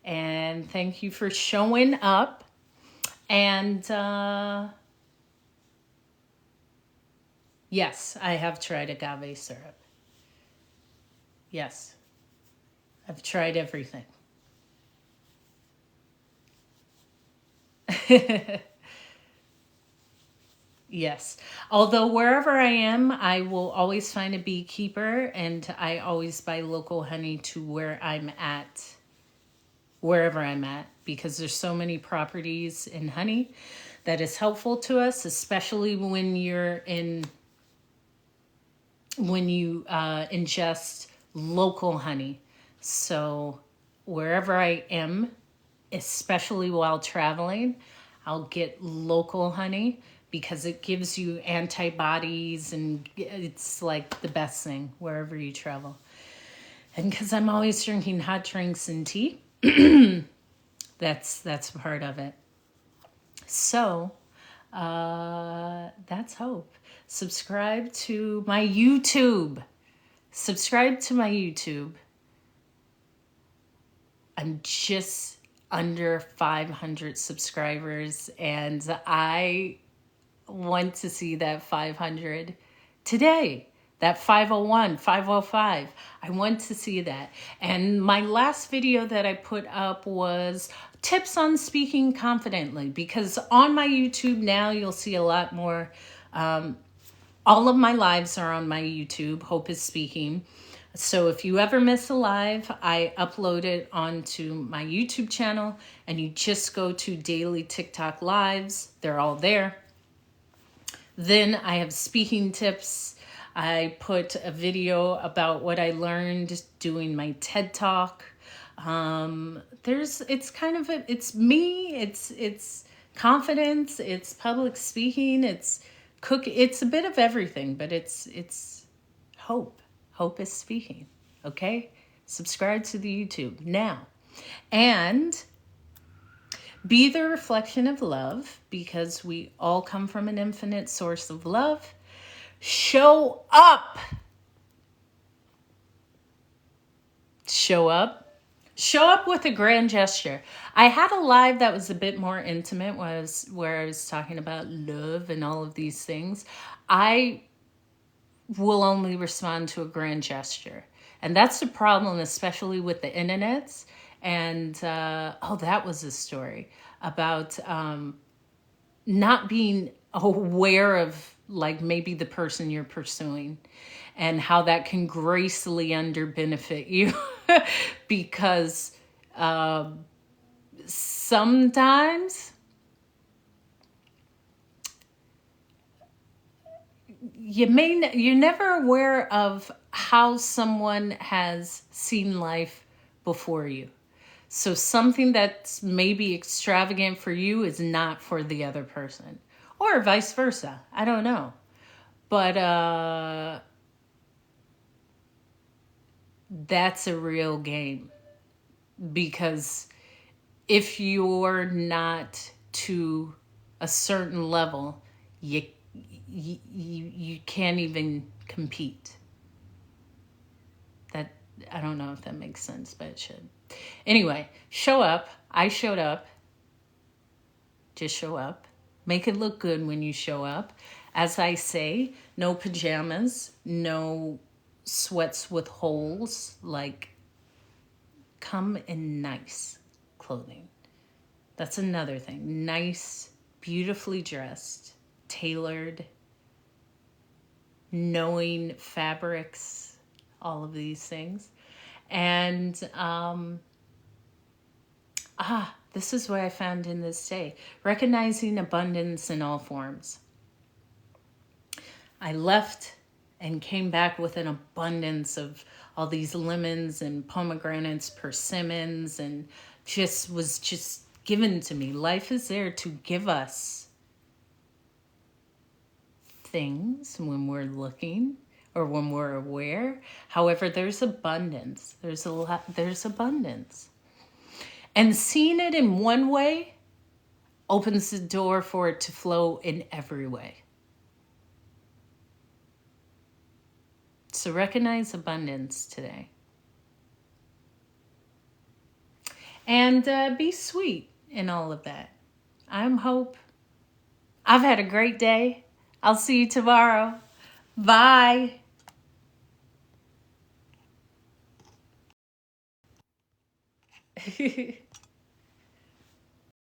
And thank you for showing up. And yes, I have tried agave syrup. Yes, I've tried everything. Yes. Although wherever I am, I will always find a beekeeper, and I always buy local honey to where I'm at, wherever I'm at, because there's so many properties in honey that is helpful to us, especially when you ingest local honey. So wherever I am, especially while traveling, I'll get local honey because it gives you antibodies, and it's like the best thing wherever you travel. And because I'm always drinking hot drinks and tea, that's part of it. So that's hope. Subscribe to my YouTube. Subscribe to my YouTube. I'm just under 500 subscribers, and I want to see that 500 today. That 501, 505. I want to see that. And my last video that I put up was tips on speaking confidently, because on my YouTube now you'll see a lot more. All of my lives are on my YouTube, Hope is Speaking. So if you ever miss a live, I upload it onto my YouTube channel, and you just go to daily TikTok lives. They're all there. Then I have speaking tips. I put a video about what I learned doing my TED Talk. It's me, it's confidence, it's public speaking, it's a bit of everything, but it's hope. Hope is speaking. Okay? Subscribe to the YouTube now. And be the reflection of love, because we all come from an infinite source of love. Show up. Show up. Show up with a grand gesture. I had a live that was a bit more intimate, where I was talking about love and all of these things. I will only respond to a grand gesture. And that's the problem, especially with the internets. And, that was a story about not being aware of, like, maybe the person you're pursuing, and how that can gracefully under benefit you because sometimes you're never aware of how someone has seen life before you. So something that's maybe extravagant for you is not for the other person, or vice versa. I don't know. But that's a real game, because if you're not to a certain level, you can't even compete. That, I don't know if that makes sense, but it should. Anyway, show up. I showed up. Just show up. Make it look good when you show up. As I say, no pajamas, no sweats with holes. Like, come in nice clothing. That's another thing. Nice, beautifully dressed, tailored, knowing fabrics, all of these things. And this is what I found in this day. Recognizing abundance in all forms. I left and came back with an abundance of all these lemons and pomegranates, persimmons, and was given to me. Life is there to give us things when we're looking or when we're aware. However, there's abundance. There's abundance. And seeing it in one way opens the door for it to flow in every way. So recognize abundance today. And be sweet in all of that. I'm Hope. I've had a great day. I'll see you tomorrow. Bye.